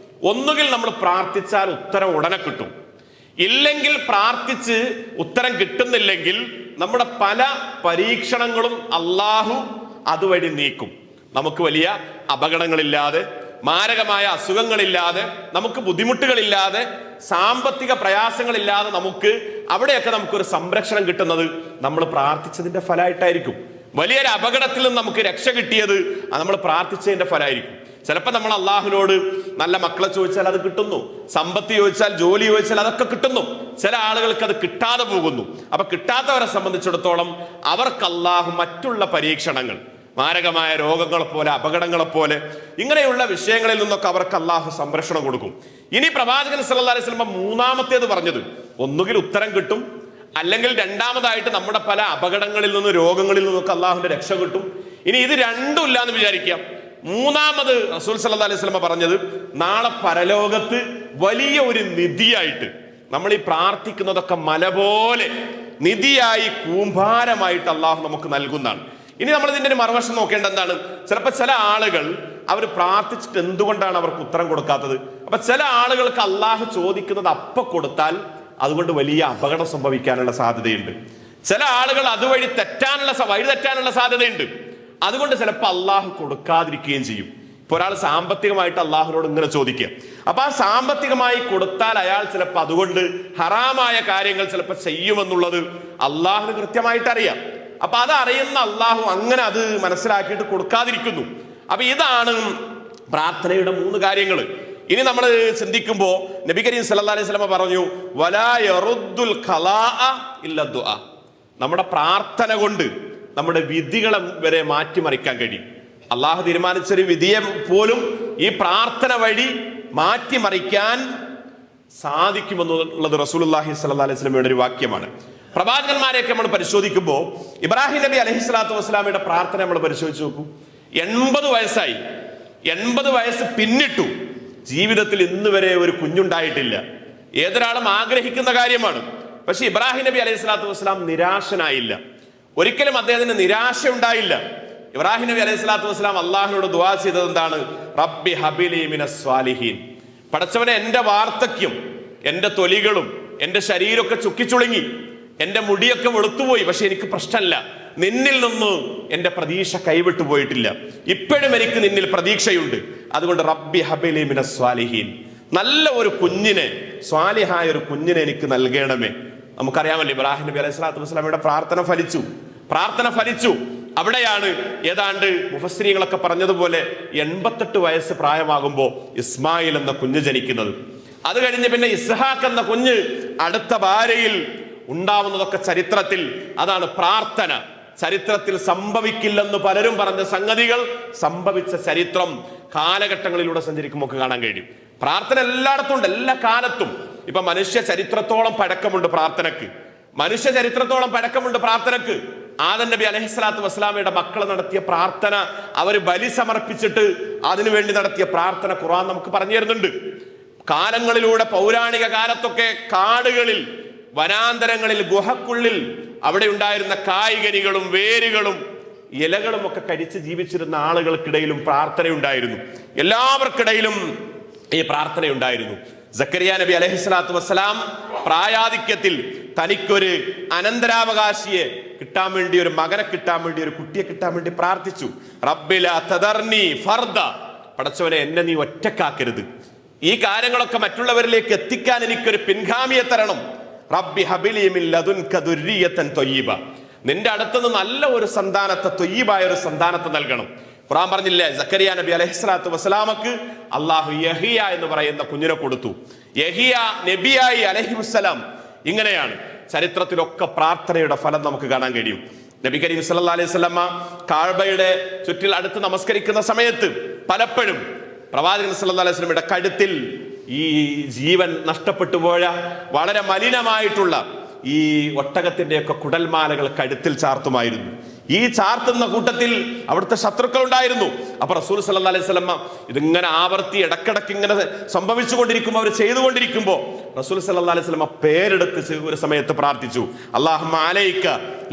ഒന്നുകിൽ നമ്മൾ പ്രാർത്ഥിച്ചാൽ ഉത്തരം ഉടനെ കിട്ടും, ഇല്ലെങ്കിൽ പ്രാർത്ഥിച്ച് ഉത്തരം കിട്ടുന്നില്ലെങ്കിൽ നമ്മുടെ പല പരീക്ഷണങ്ങളും അള്ളാഹു അതുവഴി നീക്കും. നമുക്ക് വലിയ അപകടങ്ങളില്ലാതെ, മാരകമായ അസുഖങ്ങളില്ലാതെ, നമുക്ക് ബുദ്ധിമുട്ടുകളില്ലാതെ, സാമ്പത്തിക പ്രയാസങ്ങളില്ലാതെ അവിടെയൊക്കെ നമുക്കൊരു സംരക്ഷണം കിട്ടുന്നത് നമ്മൾ പ്രാർത്ഥിച്ചതിന്റെ ഫലമായിട്ടായിരിക്കും. വലിയൊരു അപകടത്തിൽ നിന്ന് നമുക്ക് രക്ഷ കിട്ടിയത് നമ്മൾ പ്രാർത്ഥിച്ചതിന്റെ ഫലമായിരിക്കും. ചിലപ്പോൾ നമ്മൾ അള്ളാഹുവിനോട് നല്ല മക്കളെ ചോദിച്ചാൽ അത് കിട്ടുന്നു, സമ്പത്ത് ചോദിച്ചാൽ, ജോലി ചോദിച്ചാൽ അതൊക്കെ കിട്ടുന്നു. ചില ആളുകൾക്ക് അത് കിട്ടാതെ പോകുന്നു. അപ്പൊ കിട്ടാത്തവരെ സംബന്ധിച്ചിടത്തോളം അവർക്ക് അള്ളാഹു മറ്റുള്ള പരീക്ഷണങ്ങൾ, മാരകമായ രോഗങ്ങളെ പോലെ, അപകടങ്ങളെ പോലെ, ഇങ്ങനെയുള്ള വിഷയങ്ങളിൽ നിന്നൊക്കെ അവർക്ക് അള്ളാഹു സംരക്ഷണം കൊടുക്കും. ഇനി പ്രവാചകൻ സല്ലല്ലാഹു അലൈഹി വസല്ലം 3-ാമത്തേത് പറഞ്ഞത്, ഒന്നുകിൽ ഉത്തരം കിട്ടും, അല്ലെങ്കിൽ രണ്ടാമതായിട്ട് നമ്മുടെ പല അപകടങ്ങളിൽ നിന്നും രോഗങ്ങളിൽ നിന്നൊക്കെ അള്ളാഹുവിന്റെ രക്ഷ കിട്ടും. ഇനി ഇത് രണ്ടും ഇല്ല എന്ന് വിചാരിക്കാം. 3-ാമത് റസൂൽ സല്ലല്ലാഹു അലൈഹി വസല്ലം പറഞ്ഞത്, നാളെ പരലോകത്ത് വലിയ ഒരു നിധിയായിട്ട് നമ്മൾ ഈ പ്രാർത്ഥിക്കുന്നതൊക്കെ മല പോലെ നിധിയായി, കൂമ്പാരമായിട്ട് അള്ളാഹു നമുക്ക് നൽകുന്നതാണ്. ഇനി നമ്മൾ ഇതിന്റെ ഒരു മറുവശം നോക്കേണ്ട എന്താണ്? ചിലപ്പോൾ ചില ആളുകൾ അവർ പ്രാർത്ഥിച്ചിട്ട് എന്തുകൊണ്ടാണ് അവർക്ക് ഉത്തരം കൊടുക്കാത്തത്? അപ്പൊ ചില ആളുകൾക്ക് അള്ളാഹു ചോദിക്കുന്നത് അപ്പ കൊടുത്താൽ അതുകൊണ്ട് വലിയ അപകടം സംഭവിക്കാനുള്ള സാധ്യതയുണ്ട്. ചില ആളുകൾ അതുവഴി വഴി തെറ്റാനുള്ള സാധ്യതയുണ്ട്. അതുകൊണ്ട് ചിലപ്പോൾ അള്ളാഹു കൊടുക്കാതിരിക്കുകയും ചെയ്യും. ഇപ്പൊ ഒരാൾ സാമ്പത്തികമായിട്ട് അള്ളാഹുവിനോട് ഇങ്ങനെ ചോദിക്കുക, അപ്പൊ ആ സാമ്പത്തികമായി കൊടുത്താൽ അയാൾ ചിലപ്പോൾ അതുകൊണ്ട് ഹറാമായ കാര്യങ്ങൾ ചിലപ്പോൾ ചെയ്യുമെന്നുള്ളത് അള്ളാഹുവിന് കൃത്യമായിട്ട് അറിയാം. അപ്പൊ അത് അറിയുന്ന അള്ളാഹു അങ്ങനെ അത് മനസ്സിലാക്കിയിട്ട് കൊടുക്കാതിരിക്കുന്നു. അപ്പൊ ഇതാണ് പ്രാർത്ഥനയുടെ 3 കാര്യങ്ങൾ. ഇനി നമ്മൾ ചിന്തിക്കുമ്പോൾ നബി കരീം സല്ലല്ലാഹു അലൈഹി വസല്ലം പറഞ്ഞു വലാ യറുദ്ദുൽ ഖലാഅ ഇല്ല ദുആ. നമ്മുടെ പ്രാർത്ഥന കൊണ്ട് നമ്മുടെ വിധികളെ വരെ മാറ്റിമറിക്കാൻ കഴിയും. അള്ളാഹു തീരുമാനിച്ചൊരു വിധിയെ പോലും ഈ പ്രാർത്ഥന വഴി മാറ്റിമറിക്കാൻ സാധിക്കുമെന്നുള്ളത് റസൂലുള്ളാഹി സ്വല്ലല്ലാഹു അലൈഹി വസല്ലമയുടെ ഒരു വാക്യമാണ്. പ്രവാചകന്മാരെയൊക്കെ നമ്മൾ പരിശോധിക്കുമ്പോൾ ഇബ്രാഹിം നബി അലൈഹി സ്വലാത്തു വസ്സലാമയുടെ പ്രാർത്ഥന നമ്മൾ പരിശോധിച്ച് നോക്കൂ. 80 വയസ്സായി, 80 വയസ്സ് പിന്നിട്ടു, ജീവിതത്തിൽ ഇന്ന് വരെ ഒരു കുഞ്ഞുണ്ടായിട്ടില്ല. ഏതൊരാളും ആഗ്രഹിക്കുന്ന കാര്യമാണ്. പക്ഷെ ഇബ്രാഹിം നബി അലൈഹി സ്വലാത്തു വസ്സലാം നിരാശനായില്ല. ഒരിക്കലും അദ്ദേഹത്തിന് നിരാശ ഉണ്ടായില്ല. ഇബ്രാഹിം നബി അലൈഹി സ്വലാത്തു വസ്സലാം അള്ളാഹുവിനോട് ദുആ ചെയ്തത് എന്താണ്? റബ്ബി ഹബിലി മിനസ് സ്വാലിഹീൻ. പടച്ചവനെ, എന്റെ വാർദ്ധക്യം, എന്റെ തൊലികളും എന്റെ ശരീരമൊക്കെ ചുക്കിച്ചുളുങ്ങി, എന്റെ മുടിയൊക്കെ വെളുത്തുപോയി, പക്ഷെ എനിക്ക് പ്രശ്നമല്ല. നിന്നിൽ നിന്ന് എന്റെ പ്രതീക്ഷ കൈവിട്ടു പോയിട്ടില്ല. ഇപ്പോഴും എനിക്ക് നിന്നിൽ പ്രതീക്ഷയുണ്ട്. അതുകൊണ്ട് റബ്ബി ഹബിലി മിനസ് സ്വാലിഹീൻ, നല്ല ഒരു കുഞ്ഞിനെ, സ്വാലിഹായ ഒരു കുഞ്ഞിനെ എനിക്ക് നൽകണമേ. നമുക്കറിയാമല്ലോ ഇബ്രാഹിം നബി അലൈഹി സ്വലാത്തു വസ്സലാമയുടെ പ്രാർത്ഥന ഫലിച്ചു. അവിടെയാണ് ഏതാണ്ട് മുഫസ്സിരീങ്ങളൊക്കെ പറഞ്ഞതുപോലെ 88 വയസ്സ് പ്രായമാകുമ്പോൾ ഇസ്മായിൽ എന്ന കുഞ്ഞ് ജനിക്കുന്നത്. അത് കഴിഞ്ഞ് പിന്നെ ഇസ്ഹാഖ് എന്ന കുഞ്ഞ് അടുത്ത ഭാര്യയിൽ ഉണ്ടാവുന്നതൊക്കെ ചരിത്രത്തിൽ. അതാണ് പ്രാർത്ഥന. ചരിത്രത്തിൽ സംഭവിക്കില്ലെന്ന് പലരും പറഞ്ഞ സംഗതികൾ സംഭവിച്ച ചരിത്രം കാലഘട്ടങ്ങളിലൂടെ സഞ്ചരിക്കുമ്പോൾ കാണാൻ കഴിയും. പ്രാർത്ഥന എല്ലായിടത്തും ഉണ്ട്, എല്ലാ കാലത്തും. ഇപ്പൊ മനുഷ്യ ചരിത്രത്തോളം പഴക്കമുണ്ട് പ്രാർത്ഥനക്ക്. ആദം നബി അലൈഹി സ്വലാത്തു വസ്സലാമയുടെ മക്കൾ നടത്തിയ പ്രാർത്ഥന, അവർ ബലി സമർപ്പിച്ചിട്ട് അതിനുവേണ്ടി നടത്തിയ പ്രാർത്ഥന ഖുർആൻ നമുക്ക് പറഞ്ഞു തരുന്നുണ്ട്. കാലങ്ങളിലൂടെ പൗരാണിക കാലത്തൊക്കെ കാടുകളിൽ, വനാന്തരങ്ങളിൽ, ഗുഹക്കുള്ളിൽ അവിടെ ഉണ്ടായിരുന്ന കായ്കനികളും വേരുകളും ഇലകളും ഒക്കെ കഴിച്ച് ജീവിച്ചിരുന്ന ആളുകൾക്കിടയിലും പ്രാർത്ഥനയുണ്ടായിരുന്നു. എല്ലാവർക്കിടയിലും ഈ പ്രാർത്ഥനയുണ്ടായിരുന്നു. സക്കരിയ നബി അലൈഹി സ്വലാത്തു വസ്സലാം പ്രായാധിക്യത്തിൽ തനിക്കൊരു അനന്തരാവകാശിയെ കിട്ടാൻ വേണ്ടി, ഒരു മകനെ കിട്ടാൻ വേണ്ടി, ഒരു കുട്ടിയെ കിട്ടാൻ വേണ്ടി പ്രാർത്ഥിച്ചു. റബ്ബില തദർനി ഫർദ, പടച്ചവനെ, എന്നെ നീ ഒറ്റക്കാക്കരുത്. ഈ കാര്യങ്ങളൊക്കെ മറ്റുള്ളവരിലേക്ക് എത്തിക്കാൻ എനിക്കൊരു പിൻഗാമിയെ തരണം. റബ്ബി ഹബിലി മിൻ ലദുൻക ദുർരിയതൻ ത്വയ്യിബ, നിന്റെ അടുത്തുനിന്ന് നല്ല ഒരു സന്താനത്തെ, ത്വയ്യിബായ ഒരു സന്താനത്തെ നൽകണം. ഖുർആൻ പറഞ്ഞില്ലേ, സക്കരിയ നബി അലൈഹി സ്വലാത്തു വസ്സലാമക്ക് അള്ളാഹു യഹിയ എന്ന് പറയുന്ന കുഞ്ഞിനെ കൊടുത്തു. യഹിയ നബിയായി അലൈഹിസ്സലാം. ഇങ്ങനെയാണ് ചരിത്രത്തിലൊക്കെ പ്രാർത്ഥനയുടെ ഫലം നമുക്ക് കാണാൻ കഴിയും. നബി കരീം സല്ലല്ലാഹു അലൈഹി വസല്ലമ കഅബയുടെ ചുറ്റിൽ അടുത്ത് നമസ്കരിക്കുന്ന സമയത്ത് പലപ്പോഴും പ്രവാചകൻ സല്ലല്ലാഹു അലൈഹി വസല്ലമയുടെ കഴുത്തിൽ ഈ ജീവൻ നഷ്ടപ്പെട്ടു പോയ വളരെ മലിനമായിട്ടുള്ള ഈ ഒട്ടകത്തിന്റെയൊക്കെ കുടൽമാലകൾ കഴുത്തിൽ ചാർത്തുമായിരുന്നു. ഈ ചാർത്തുന്ന കൂട്ടത്തിൽ അവിടുത്തെ ശത്രുക്കൾ ഉണ്ടായിരുന്നു. അപ്പൊ റസൂൽ സല്ലല്ലാഹു അലൈഹി വസല്ലം ഇതിങ്ങനെ ആവർത്തി ഇടക്കിടക്ക് ഇങ്ങനെ സംഭവിച്ചുകൊണ്ടിരിക്കുമ്പോൾ, അവർ ചെയ്തുകൊണ്ടിരിക്കുമ്പോൾ റസൂൽ സല്ലല്ലാഹു അലൈഹി വസല്ലം പേരെടുത്ത് ഒരു സമയത്ത് പ്രാർത്ഥിച്ചു, അല്ലാഹുമ്മ അലൈക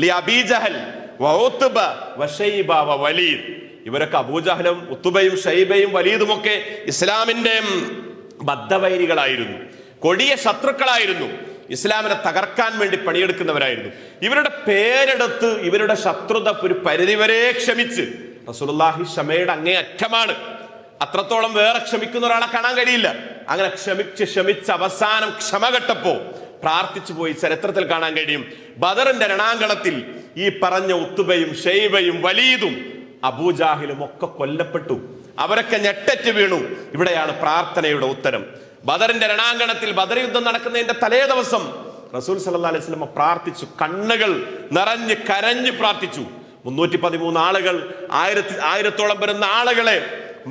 ലി അബീ ജഹൽ വ ഉത്ബ വ ശൈബ വ വലീദ്. ഇവരൊക്കെ അബൂജഹലും ഉത്ബയും ഷൈബയും വലീദും ഒക്കെ ഇസ്ലാമിന്റെ ബദ്ധവൈരികളായിരുന്നു, കൊടിയ ശത്രുക്കളായിരുന്നു, ഇസ്ലാമിനെ തകർക്കാൻ വേണ്ടി പണിയെടുക്കുന്നവരായിരുന്നു. ഇവരുടെ പേരെടുത്ത് ഇവരുടെ ശത്രുത ഒരു പരിധിവരെ ക്ഷമിച്ച്, റസൂലുള്ളാഹി ക്ഷമയുടെ അങ്ങേ അറ്റമാണ്. അത്രത്തോളം വേറെ ക്ഷമിക്കുന്ന ഒരാളെ കാണാൻ കഴിയില്ല. അങ്ങനെ ക്ഷമിച്ച് അവസാനം ക്ഷമ കെട്ടപ്പോ പ്രാർത്ഥിച്ചു പോയി ചരിത്രത്തിൽ കാണാൻ കഴിയും. ബദറിന്റെ രണാങ്കണത്തിൽ ഈ പറഞ്ഞ ഉത്ബയും ഷൈബയും വലീദും അബൂജാഹിലും ഒക്കെ കൊല്ലപ്പെട്ടു. അവരൊക്കെ ഞെട്ടറ്റ് വീണു. ഇവിടെയാണ് പ്രാർത്ഥനയുടെ ഉത്തരം. ബദറിന്റെ രണാങ്കണത്തിൽ, ബദർ യുദ്ധം നടക്കുന്നതിന്റെ തലേ ദിവസം റസൂൽ സല്ലല്ലാഹു അലൈഹി വസല്ലം പ്രാർത്ഥിച്ചു. കണ്ണുകൾ നിറഞ്ഞ് കരഞ്ഞ് പ്രാർത്ഥിച്ചു. 313 ആളുകൾ, 1000-ഓളം വരുന്ന ആളുകളെ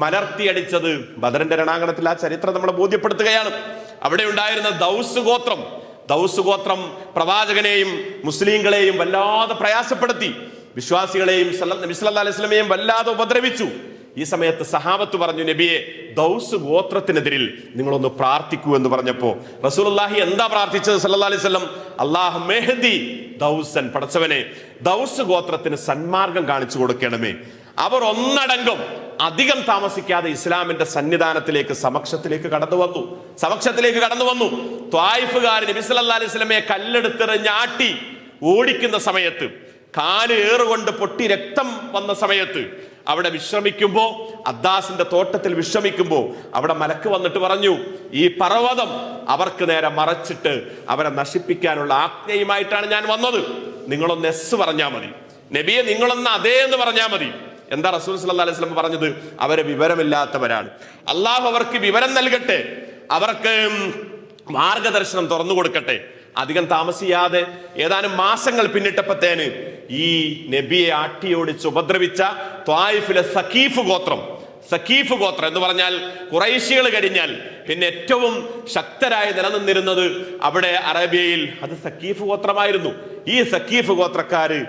മലർത്തിയടിച്ചത് ബദറിന്റെ രണാങ്കണത്തിൽ. ആ ചരിത്രം നമ്മളെ ബോധ്യപ്പെടുത്തുകയാണ്. അവിടെ ഉണ്ടായിരുന്ന ദൗസ് ഗോത്രം പ്രവാചകനെയും മുസ്ലിങ്ങളെയും വല്ലാതെ പ്രയാസപ്പെടുത്തി. വിശ്വാസികളെയും നബി സല്ലല്ലാഹു അലൈഹി വസല്ലമയെയും വല്ലാതെ ഉപദ്രവിച്ചു. ഈ സമയത്ത് സഹാബത്ത് പറഞ്ഞു, നബിയെ, ദൗസ് ഗോത്രത്തിനെതിരിൽ നിങ്ങളൊന്ന് പ്രാർത്ഥിക്കൂ എന്ന് പറഞ്ഞപ്പോ റസൂലുള്ളാഹി എന്താ പ്രാർത്ഥിച്ചത് സല്ലല്ലാഹു അലൈഹി വസല്ലം? അല്ലാഹു മെഹ്ദി ദൗസൻ, പടച്ചവനെ, ദൗസ് ഗോത്രത്തിന് സന്മാർഗം കാണിച്ചു കൊടുക്കണമേ. അവർ ഒന്നടങ്കം അധികം താമസിക്കാതെ ഇസ്ലാമിന്റെ സന്നിധാനത്തിലേക്ക്, സമക്ഷത്തിലേക്ക് കടന്നു വന്നു. ത്വായിഫുകാർ നബി സല്ലല്ലാഹു അലൈഹി വസല്ലമയെ കല്ലെടുത്തെറിഞ്ഞ് ആട്ടി ഓടിക്കുന്ന സമയത്ത്, കാല് ഏറുകൊണ്ട് പൊട്ടി രക്തം വന്ന സമയത്ത്, അവിടെ വിശ്രമിക്കുമ്പോ, അദ്ദാസിന്റെ തോട്ടത്തിൽ വിശ്രമിക്കുമ്പോ അവിടെ മലക്ക് വന്നിട്ട് പറഞ്ഞു, ഈ പർവ്വതം അവർക്ക് നേരെ മറച്ചിട്ട് അവരെ നശിപ്പിക്കാനുള്ള ആജ്ഞയുമായിട്ടാണ് ഞാൻ വന്നത്. നിങ്ങളൊന്ന് എസ് പറഞ്ഞാൽ മതി, നബിയെ നിങ്ങളൊന്ന് അതേ എന്ന് പറഞ്ഞാൽ മതി. എന്താ റസൂൽ സല്ലല്ലാഹു അലൈഹി വസല്ലം പറഞ്ഞത്? അവരെ വിവരമില്ലാത്തവരാണ്. അള്ളാഹു അവർക്ക് വിവരം നൽകട്ടെ, അവർക്ക് മാർഗദർശനം തുറന്നു കൊടുക്കട്ടെ. അധികം താമസിയാതെ ഏതാനും മാസങ്ങൾ പിന്നിട്ടപ്പത്തേന് ഈ നബിയെ ആട്ടിയോടിച്ച് ഉപദ്രവിച്ച ത്വായിഫിലെ സഖീഫ് ഗോത്രം എന്ന് പറഞ്ഞാൽ ഖുറൈശികൾ കഴിഞ്ഞാൽ പിന്നെ ഏറ്റവും ശക്തരായി നിലനിന്നിരുന്നത് അവിടെ അറേബ്യയിൽ അത് സഖീഫ് ഗോത്രമായിരുന്നു. ഈ സഖീഫ് ഗോത്രക്കാര്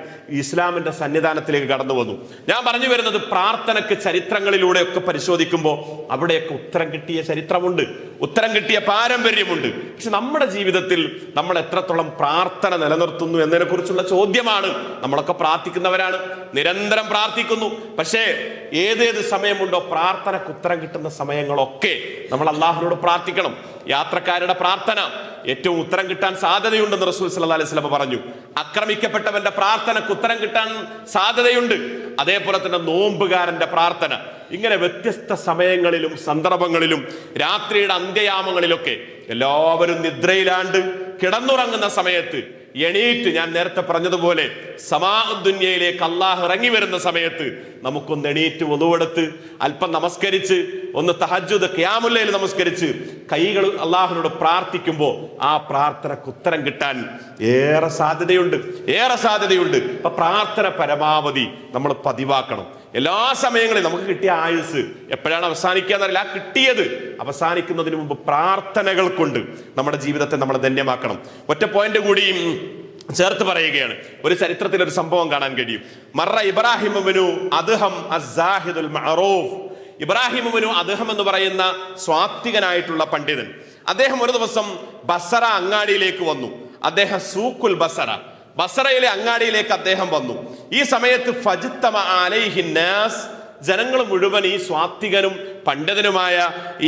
ഇസ്ലാമിന്റെ സന്നിധാനത്തിലേക്ക് കടന്നു വന്നു. ഞാൻ പറഞ്ഞു വരുന്നത്, പ്രാർത്ഥനയ്ക്ക് ചരിത്രങ്ങളിലൂടെയൊക്കെ പരിശോധിക്കുമ്പോൾ അവിടെയൊക്കെ ഉത്തരം കിട്ടിയ ചരിത്രമുണ്ട്, ഉത്തരം കിട്ടിയ പാരമ്പര്യമുണ്ട്. പക്ഷെ നമ്മുടെ ജീവിതത്തിൽ നമ്മൾ എത്രത്തോളം പ്രാർത്ഥന നിലനിർത്തുന്നു എന്നതിനെ കുറിച്ചുള്ള ചോദ്യമാണ്. നമ്മളൊക്കെ പ്രാർത്ഥിക്കുന്നവരാണ്, നിരന്തരം പ്രാർത്ഥിക്കുന്നു. പക്ഷേ ഏതേത് സമയമുണ്ടോ പ്രാർത്ഥനയ്ക്ക് ഉത്തരം കിട്ടുന്ന സമയങ്ങളൊക്കെ നമ്മൾ അള്ളാഹുവിനോട് പ്രാർത്ഥിക്കണം. യാത്രക്കാരുടെ പ്രാർത്ഥന ഏറ്റവും ഉത്തരം കിട്ടാൻ സാധ്യതയുണ്ടെന്ന് റസൂൽ സല്ലല്ലാഹു അലൈഹി വസല്ലം പറഞ്ഞു. ആക്രമിക്കപ്പെട്ടവന്റെ പ്രാർത്ഥനയ്ക്ക് ഉത്തരം കിട്ടാൻ സാധ്യതയുണ്ട്. അതേപോലെ തന്നെ നോമ്പുകാരന്റെ പ്രാർത്ഥന. ഇങ്ങനെ വ്യത്യസ്ത സമയങ്ങളിലും സന്ദർഭങ്ങളിലും രാത്രിയുടെ അന്ത്യയാമങ്ങളിലൊക്കെ എല്ലാവരും നിദ്രയിലാണ്ട് കിടന്നുറങ്ങുന്ന സമയത്ത് എണീറ്റ്, ഞാൻ നേരത്തെ പറഞ്ഞതുപോലെ സമാ ദുനിയയിലേക്ക് അള്ളാഹ് ഇറങ്ങി വരുന്ന സമയത്ത് നമുക്കൊന്ന് എണീറ്റ് ഒന്നുവെടുത്ത് അല്പം നമസ്കരിച്ച്, ഒന്ന് തഹജ്ജുദ് ഖിയാമുൽ ലൈൽ നമസ്കരിച്ച് കൈകൾ അള്ളാഹുവിനോട് പ്രാർത്ഥിക്കുമ്പോൾ ആ പ്രാർത്ഥനയ്ക്ക് ഉത്തരം കിട്ടാൻ ഏറെ സാധ്യതയുണ്ട്. അപ്പൊ പ്രാർത്ഥന പരമാവധി നമ്മൾ പതിവാക്കണം. എല്ലാ സമയങ്ങളിലും നമുക്ക് കിട്ടിയ ആയുസ് എപ്പോഴാണ് അവസാനിക്കുക എന്നറിയില്ല. ആ കിട്ടിയത് അവസാനിക്കുന്നതിന് മുമ്പ് പ്രാർത്ഥനകൾ കൊണ്ട് നമ്മുടെ ജീവിതത്തെ നമ്മൾ ധന്യമാക്കണം. ഒറ്റ പോയിന്റ് കൂടി ചേർത്ത് പറയുകയാണ്. ഒരു ചരിത്രത്തിൽ ഒരു സംഭവം കാണാൻ കഴിയും. മറ ഇബ്രാഹിം ഇബ്നു അദ്ഹം അസ്സാഹിദുൽ മഅറൂഫ്. ഇബ്രാഹിം ഇബ്നു അദ്ഹം എന്ന് പറയുന്ന സ്വാത്വികനായിട്ടുള്ള പണ്ഡിതൻ, അദ്ദേഹം ഒരു ദിവസം ബസറ അങ്ങാടിയിലേക്ക് വന്നു. അദ്ദേഹം സൂഖുൽ ബസറയിലെ അങ്ങാടിയിലേക്ക് അദ്ദേഹം വന്നു. ഈ സമയത്ത് ഫജ്തമ അലൈഹി നാസ്, ജനങ്ങൾ മുഴുവൻ ഈ സ്വാത്വികനും പണ്ഡിതനുമായ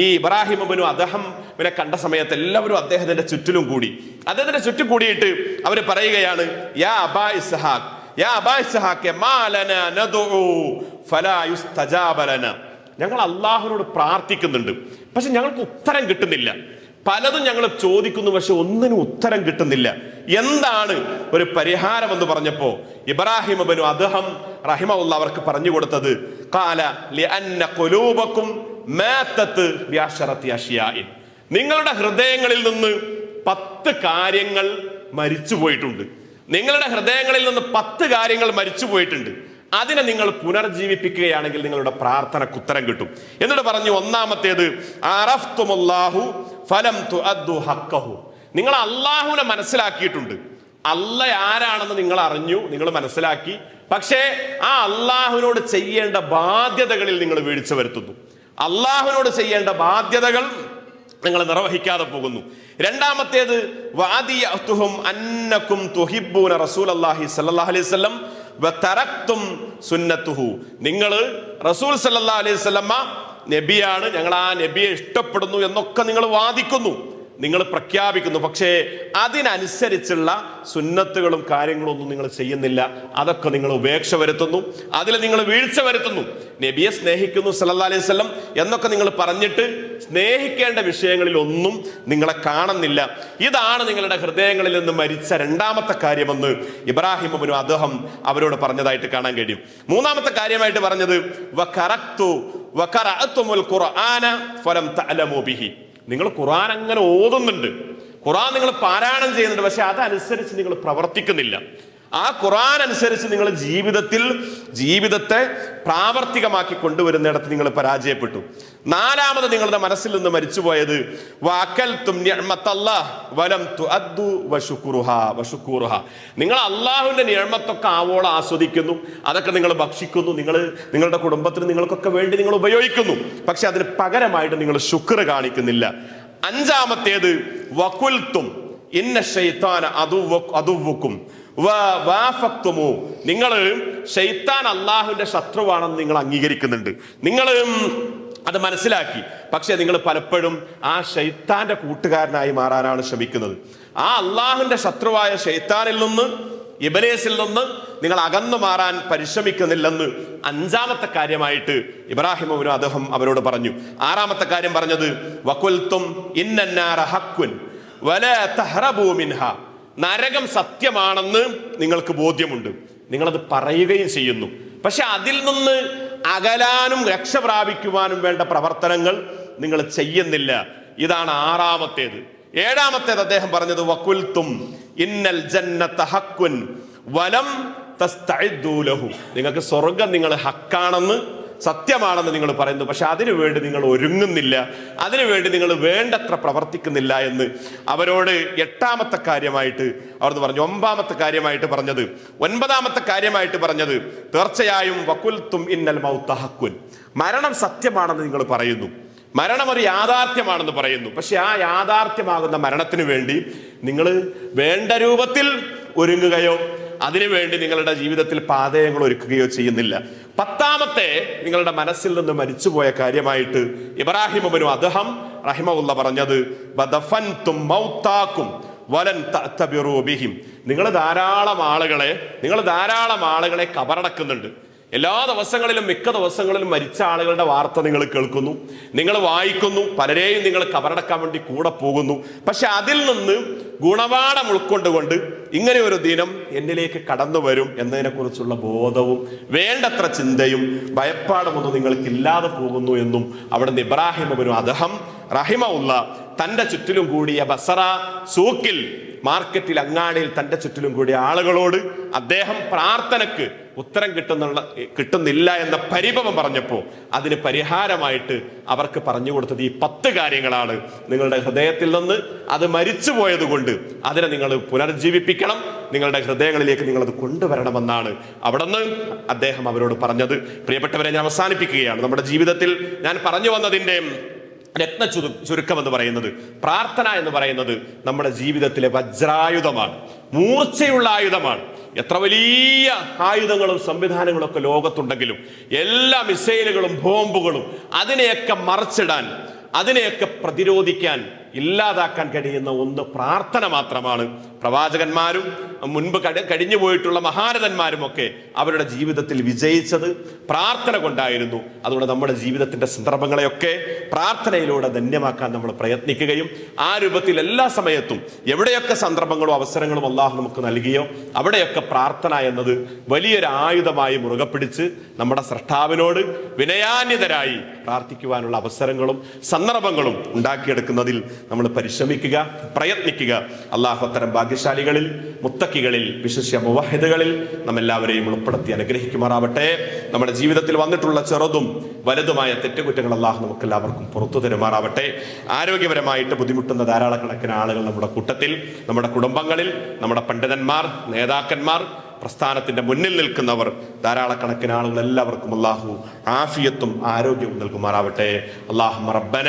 ഈ ഇബ്രാഹിം ഇബ്നു അദ്ഹമിനെ കണ്ട സമയത്ത് എല്ലാവരും അദ്ദേഹത്തിന്റെ ചുറ്റിലും കൂടി. അദ്ദേഹത്തിന്റെ ചുറ്റും കൂടിയിട്ട് അവർ പറയുകയാണ്, യാ അബാ ഇസ്ഹാഖ് മാ ലനാ നദഉ ഫലാ യുസ്തജാബ ലനാ. ഞങ്ങൾ അല്ലാഹുവിനോട് പ്രാർത്ഥിക്കുന്നുണ്ട്, പക്ഷെ ഞങ്ങൾക്ക് ഉത്തരം കിട്ടുന്നില്ല. പലതും ഞങ്ങൾ ചോദിക്കുന്നു, പക്ഷെ ഒന്നിനും ഉത്തരം കിട്ടുന്നില്ല. എന്താണ് ഒരു പരിഹാരം എന്ന് പറഞ്ഞപ്പോ ഇബ്രാഹിം ഇബ്നു അദ്ഹം റഹിമഹുല്ലാഹ് അവർക്ക് പറഞ്ഞു കൊടുത്തത്, ഖാല ലിഅന്ന ഖുലൂബകും മാതത് ബിഅശറതി അഷ്യാഇൻ. നിങ്ങളുടെ ഹൃദയങ്ങളിൽ നിന്ന് 10 കാര്യങ്ങൾ മരിച്ചു പോയിട്ടുണ്ട്. നിങ്ങളുടെ ഹൃദയങ്ങളിൽ നിന്ന് 10 കാര്യങ്ങൾ മരിച്ചു പോയിട്ടുണ്ട്. അതിനെ നിങ്ങൾ പുനർജീവിപ്പിക്കുകയാണെങ്കിൽ നിങ്ങളുടെ പ്രാർത്ഥനയ്ക്ക് ഉത്തരം കിട്ടും. എന്നിട്ട് പറഞ്ഞു, ഒന്നാമത്തേത് അറഫ്തുമുല്ലാഹു ഫലം തുഅദ്ദു ഹഖഹു. നിങ്ങൾ അള്ളാഹുവിനെ മനസ്സിലാക്കിയിട്ടുണ്ട്. അല്ലാഹ് ആരാണെന്ന് നിങ്ങൾ അറിഞ്ഞു, നിങ്ങൾ മനസ്സിലാക്കി. പക്ഷേ ആ അള്ളാഹുവിനോട് ചെയ്യേണ്ട ബാധ്യതകളിൽ നിങ്ങൾ വീഴ്ച വരുത്തുന്നു. അള്ളാഹുവിനോട് ചെയ്യേണ്ട ബാധ്യതകൾ നിങ്ങൾ നിർവഹിക്കാതെ പോകുന്നു. രണ്ടാമത്തേത് വഅദിയതുഹും അന്നകും തുഹിബ്ബൂന റസൂലല്ലാഹി സ്വല്ലല്ലാഹു അലൈഹി വസല്ലം വതറക്തും സുന്നത്തുഹു. നിങ്ങൾ റസൂൽ സല്ലല്ലാഹു അലൈഹി വസല്ലമ നബിയാണ്, ഞങ്ങൾ ആ നബിയെ ഇഷ്ടപ്പെടുന്നു എന്നൊക്കെ നിങ്ങൾ വാദിക്കുന്നു, നിങ്ങൾ പ്രഖ്യാപിക്കുന്നു. പക്ഷേ അതിനനുസരിച്ചുള്ള സുന്നത്തുകളും കാര്യങ്ങളും ഒന്നും നിങ്ങൾ ചെയ്യുന്നില്ല. അതൊക്കെ നിങ്ങൾ ഉപേക്ഷ വരുത്തുന്നു, അതിൽ നിങ്ങൾ വീഴ്ച വരുത്തുന്നു. നബിയെ സ്നേഹിക്കുന്നു സല്ലല്ലാഹു അലൈഹി വസല്ലം എന്നൊക്കെ നിങ്ങൾ പറഞ്ഞിട്ട് സ്നേഹിക്കേണ്ട വിഷയങ്ങളിൽ ഒന്നും നിങ്ങളെ കാണുന്നില്ല. ഇതാണ് നിങ്ങളുടെ ഹൃദയങ്ങളിൽ നിന്ന് മരിച്ച രണ്ടാമത്തെ കാര്യമെന്ന് ഇബ്രാഹിം ഇബ്നു അദ്ഹം അവരോട് പറഞ്ഞതായിട്ട് കാണാൻ കഴിയും. മൂന്നാമത്തെ കാര്യമായിട്ട് പറഞ്ഞത് വഖറഅതുൽ ഖുർആന ഫലം തഅലമു ബിഹി. നിങ്ങൾ ഖുർആൻ അങ്ങനെ ഓതുന്നുണ്ട്, ഖുർആൻ നിങ്ങൾ പാരായണം ചെയ്യുന്നുണ്ട്, പക്ഷെ അതനുസരിച്ച് നിങ്ങൾ പ്രവർത്തിക്കുന്നില്ല. ആ ഖുർആൻ അനുസരിച്ച് നിങ്ങൾ ജീവിതത്തെ പ്രാവർത്തികമാക്കി കൊണ്ടുവരുന്നിടത്ത് നിങ്ങൾ പരാജയപ്പെട്ടു. നാലാമത് നിങ്ങളുടെ മനസ്സിൽ നിന്ന് മരിച്ചുപോയത് വഅകൽതും നിഅമത്തല്ലാഹ് വലം തുഅദ്ദു വശുക്റുഹാ. നിങ്ങൾ അള്ളാഹുവിന്റെ നിഅമത്തൊക്കെ ആവോളം ആസ്വദിക്കുന്നു, അതൊക്കെ നിങ്ങൾ ഭക്ഷിക്കുന്നു, നിങ്ങളുടെ കുടുംബത്തിന് നിങ്ങൾക്കൊക്കെ വേണ്ടി നിങ്ങൾ ഉപയോഗിക്കുന്നു, പക്ഷെ അതിന് പകരമായിട്ട് നിങ്ങൾ ശുക്ർ കാണിക്കുന്നില്ല. അഞ്ചാമത്തേത് വഖുൽതും ഇന്ന ശൈത്താന അദുവ്വുക്കും വവാഫഖ്തുമു. നിങ്ങൾ ശൈത്താൻ അള്ളാഹുവിന്റെ ശത്രുവാണെന്ന് നിങ്ങൾ അംഗീകരിക്കുന്നുണ്ട്, നിങ്ങൾ അത് മനസ്സിലാക്കി. പക്ഷെ നിങ്ങൾ പലപ്പോഴും ആ ശൈത്താന്റെ കൂട്ടുകാരനായി മാറാനാണ് ശ്രമിക്കുന്നത്. ആ അള്ളാഹുവിന്റെ ശത്രുവായ ശൈത്താനിൽ നിന്ന്, ഇബ്ലീസിൽ നിന്ന് നിങ്ങൾ അകന്നു മാറാൻ പരിശ്രമിക്കുന്നില്ലെന്ന് അഞ്ചാമത്തെ കാര്യമായിട്ട് ഇബ്രാഹിം ഇബ്നു അദ്ഹം അവരോട് പറഞ്ഞു. ആറാമത്തെ കാര്യം പറഞ്ഞത് വഖുൽതും ഇന്നന്നാറ ഹഖ്കുൻ വലാ തഹ്റബൂ മിൻഹാ. നരകം സത്യമാണെന്ന് നിങ്ങൾക്ക് ബോധ്യമുണ്ട്, നിങ്ങളത് പറയുകയും ചെയ്യുന്നു, പക്ഷെ അതിൽ നിന്ന് അകലാനും രക്ഷ പ്രാപിക്കുവാനും വേണ്ട പ്രവർത്തനങ്ങൾ നിങ്ങൾ ചെയ്യുന്നില്ല. ഇതാണ് ആറാമത്തേത്. ഏഴാമത്തേത് അദ്ദേഹം പറഞ്ഞത് വഖുൽതും ഇന്നൽ ജന്നത ഹഖ്കുൻ വലം തസ്തഇദ്ദൂ ലഹു. നിങ്ങൾക്ക് സ്വർഗ്ഗം നിങ്ങൾ ഹക്കാണെന്ന്, സത്യമാണെന്ന് നിങ്ങൾ പറയുന്നു, പക്ഷെ അതിനുവേണ്ടി നിങ്ങൾ ഒരുങ്ങുന്നില്ല, അതിനുവേണ്ടി നിങ്ങൾ വേണ്ടത്ര പ്രവർത്തിക്കുന്നില്ല എന്ന് അവരോട് എട്ടാമത്തെ കാര്യമായിട്ട് അവിടുന്ന് പറഞ്ഞു. ഒൻപതാമത്തെ കാര്യമായിട്ട് പറഞ്ഞത് തീർച്ചയായും വഖുൽതും ഇന്നൽ മൗത ഹഖ്കുൻ, മരണം സത്യമാണെന്ന് നിങ്ങൾ പറയുന്നു, മരണം ഒരു യാഥാർത്ഥ്യമാണെന്ന് പറയുന്നു, പക്ഷെ ആ യാഥാർത്ഥ്യമാകുന്ന മരണത്തിന് വേണ്ടി നിങ്ങൾ വേണ്ട രൂപത്തിൽ ഒരുങ്ങുകയോ അതിനുവേണ്ടി നിങ്ങളുടെ ജീവിതത്തിൽ പാതയങ്ങൾ ഒരുക്കുകയോ ചെയ്യുന്നില്ല. പത്താമത്തെ നിങ്ങളുടെ മനസ്സിൽ നിന്ന് മരിച്ചുപോയ കാര്യമായിട്ട് ഇബ്രാഹിം ഇബ്നു അദ്ഹം റഹിമഹുല്ല പറഞ്ഞത് ബദഫൻതും മൗതാക്കും വലൻ തഅ്തബിറൂ ബിഹിം. നിങ്ങൾ ധാരാളം ആളുകളെ കബറടക്കുന്നുണ്ട്. എല്ലാ ദിവസങ്ങളിലും മിക്ക ദിവസങ്ങളിലും മരിച്ച ആളുകളുടെ വാർത്ത നിങ്ങൾ കേൾക്കുന്നു, നിങ്ങൾ വായിക്കുന്നു, പലരെയും നിങ്ങൾ കബറടക്കാൻ വേണ്ടി കൂടെ പോകുന്നു. പക്ഷെ അതിൽ നിന്ന് ഗുണപാഠം ഉൾക്കൊണ്ടുകൊണ്ട് ഇങ്ങനെ ഒരു ദിനം എന്നിലേക്ക് കടന്നു വരും എന്നതിനെ കുറിച്ചുള്ള ബോധവും വേണ്ടത്ര ചിന്തയും ഭയപ്പാടുമൊന്നും നിങ്ങൾക്കില്ലാതെ പോകുന്നു എന്നും അവിടുന്ന് ഇബ്രാഹിം ഇബ്നു അദ്ഹം റഹിമഹുല്ല തന്റെ ചുറ്റിലും കൂടിയ ബസറ സൂക്കിൽ, മാർക്കറ്റിൽ, അങ്ങാടിയിൽ തന്റെ ചുറ്റിലും കൂടിയ ആളുകളോട് അദ്ദേഹം പ്രാർത്ഥനക്ക് ഉത്തരം കിട്ടുന്നില്ല എന്ന പരിഭവം പറഞ്ഞപ്പോൾ അതിന് പരിഹാരമായിട്ട് അവർക്ക് പറഞ്ഞു കൊടുത്തത് ഈ 10 കാര്യങ്ങളാണ്. നിങ്ങളുടെ ഹൃദയത്തിൽ നിന്ന് അത് മരിച്ചുപോയത് കൊണ്ട് അതിനെ നിങ്ങൾ പുനർജീവിപ്പിക്കണം, നിങ്ങളുടെ ഹൃദയങ്ങളിലേക്ക് നിങ്ങൾ അത് കൊണ്ടുവരണമെന്നാണ് അവിടുന്ന് അദ്ദേഹം അവരോട് പറഞ്ഞത്. പ്രിയപ്പെട്ടവരെ, ഞാൻ അവസാനിപ്പിക്കുകയാണ്. നമ്മുടെ ജീവിതത്തിൽ ഞാൻ പറഞ്ഞു വന്നതിൻ്റെ ചുരുക്കം എന്ന് പറയുന്നത്, പ്രാർത്ഥന എന്ന് പറയുന്നത് നമ്മുടെ ജീവിതത്തിലെ വജ്രായുധമാണ്, മൂർച്ചയുള്ള ആയുധമാണ്. എത്ര വലിയ ആയുധങ്ങളും സംവിധാനങ്ങളും ഒക്കെ ലോകത്തുണ്ടെങ്കിലും എല്ലാ മിസൈലുകളും ബോംബുകളും അതിനെയൊക്കെ മറിച്ചിടാൻ, അതിനെയൊക്കെ പ്രതിരോധിക്കാൻ, ഇല്ലാതാക്കാൻ കഴിയുന്ന ഒന്ന് പ്രാർത്ഥന മാത്രമാണ്. പ്രവാചകന്മാരും മുൻപ് കഴിഞ്ഞു പോയിട്ടുള്ള മഹാരഥന്മാരും ഒക്കെ അവരുടെ ജീവിതത്തിൽ വിജയിച്ചത് പ്രാർത്ഥന കൊണ്ടായിരുന്നു. അതുകൊണ്ട് നമ്മുടെ ജീവിതത്തിന്റെ സന്ദർഭങ്ങളെയൊക്കെ പ്രാർത്ഥനയിലൂടെ ധന്യമാക്കാൻ നമ്മൾ പ്രയത്നിക്കുകയും ആ രൂപത്തിൽ എല്ലാ സമയത്തും എവിടെയൊക്കെ സന്ദർഭങ്ങളും അവസരങ്ങളും അല്ലാഹു നമുക്ക് നൽകിയോ അവിടെയൊക്കെ പ്രാർത്ഥന എന്നത് വലിയൊരു ആയുധമായി മുറുകെ പിടിച്ച് നമ്മുടെ സ്രഷ്ടാവിനോട് വിനയാന്യതരായി പ്രാർത്ഥിക്കുവാനുള്ള അവസരങ്ങളും സന്ദർഭങ്ങളും ഉണ്ടാക്കിയെടുക്കുന്നതിൽ നമ്മൾ പരിശ്രമിക്കുക, പ്രയത്നിക്കുക. അല്ലാഹു അത്തരം ഭാഗ്യശാലികളിൽ, മുത്തക്കികളിൽ, വിശിഷ്യ മുവഹിദുകളിൽ നമ്മെല്ലാവരെയും ഉൾപ്പെടുത്തി അനുഗ്രഹിക്കുമാറാവട്ടെ. നമ്മുടെ ജീവിതത്തിൽ വന്നിട്ടുള്ള ചെറുതും വലുതുമായ തെറ്റുകുറ്റങ്ങൾ അല്ലാഹു നമുക്ക് എല്ലാവർക്കും പുറത്തു തരുമാറാവട്ടെ. ആരോഗ്യപരമായിട്ട് ബുദ്ധിമുട്ടുന്ന ധാരാളക്കണക്കിന് ആളുകൾ നമ്മുടെ കൂട്ടത്തിൽ, നമ്മുടെ കുടുംബങ്ങളിൽ, നമ്മുടെ പണ്ഡിതന്മാർ, നേതാക്കന്മാർ, പ്രസ്ഥാനത്തിന്റെ മുന്നിൽ നിൽക്കുന്നവർ, ധാരാളക്കണക്കിന് ആളുകൾ എല്ലാവർക്കും അല്ലാഹു ആഫിയത്തും ആരോഗ്യവും നൽകുമാറാവട്ടെ. അല്ലാഹുമ്മ റബ്ബന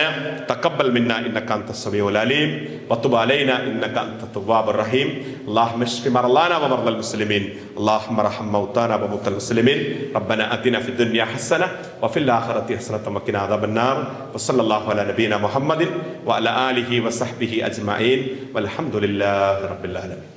തഖബ്ബൽ മിന്നാ ഇന്നക അൻതസ് സമീഉൽ അലീം വതുബ് അലൈനാ ഇന്നക അൻതത് തവ്വാബുർ റഹീം. അല്ലാഹുമ്മ ഇശ്ഫി മർളാനാ വമർളൽ മുസ്ലിമീൻ. അല്ലാഹുമ്മ റഹം മൗതാനാ വമൗതൽ മുസ്ലിമീൻ. റബ്ബന അതിനാ ഫിദ് ദുനിയ ഹസന വഫിൽ ആഖിറതി ഹസനത വഖിനാ അദാബന്നാർ. വസല്ലല്ലാഹു അലാ നബീന മുഹമ്മദിൻ വഅലാ ആലിഹി വസഹ്ബിഹി അജ്മഈൻ വൽഹംദുലില്ലാഹി റബ്ബിൽ ആലമീൻ.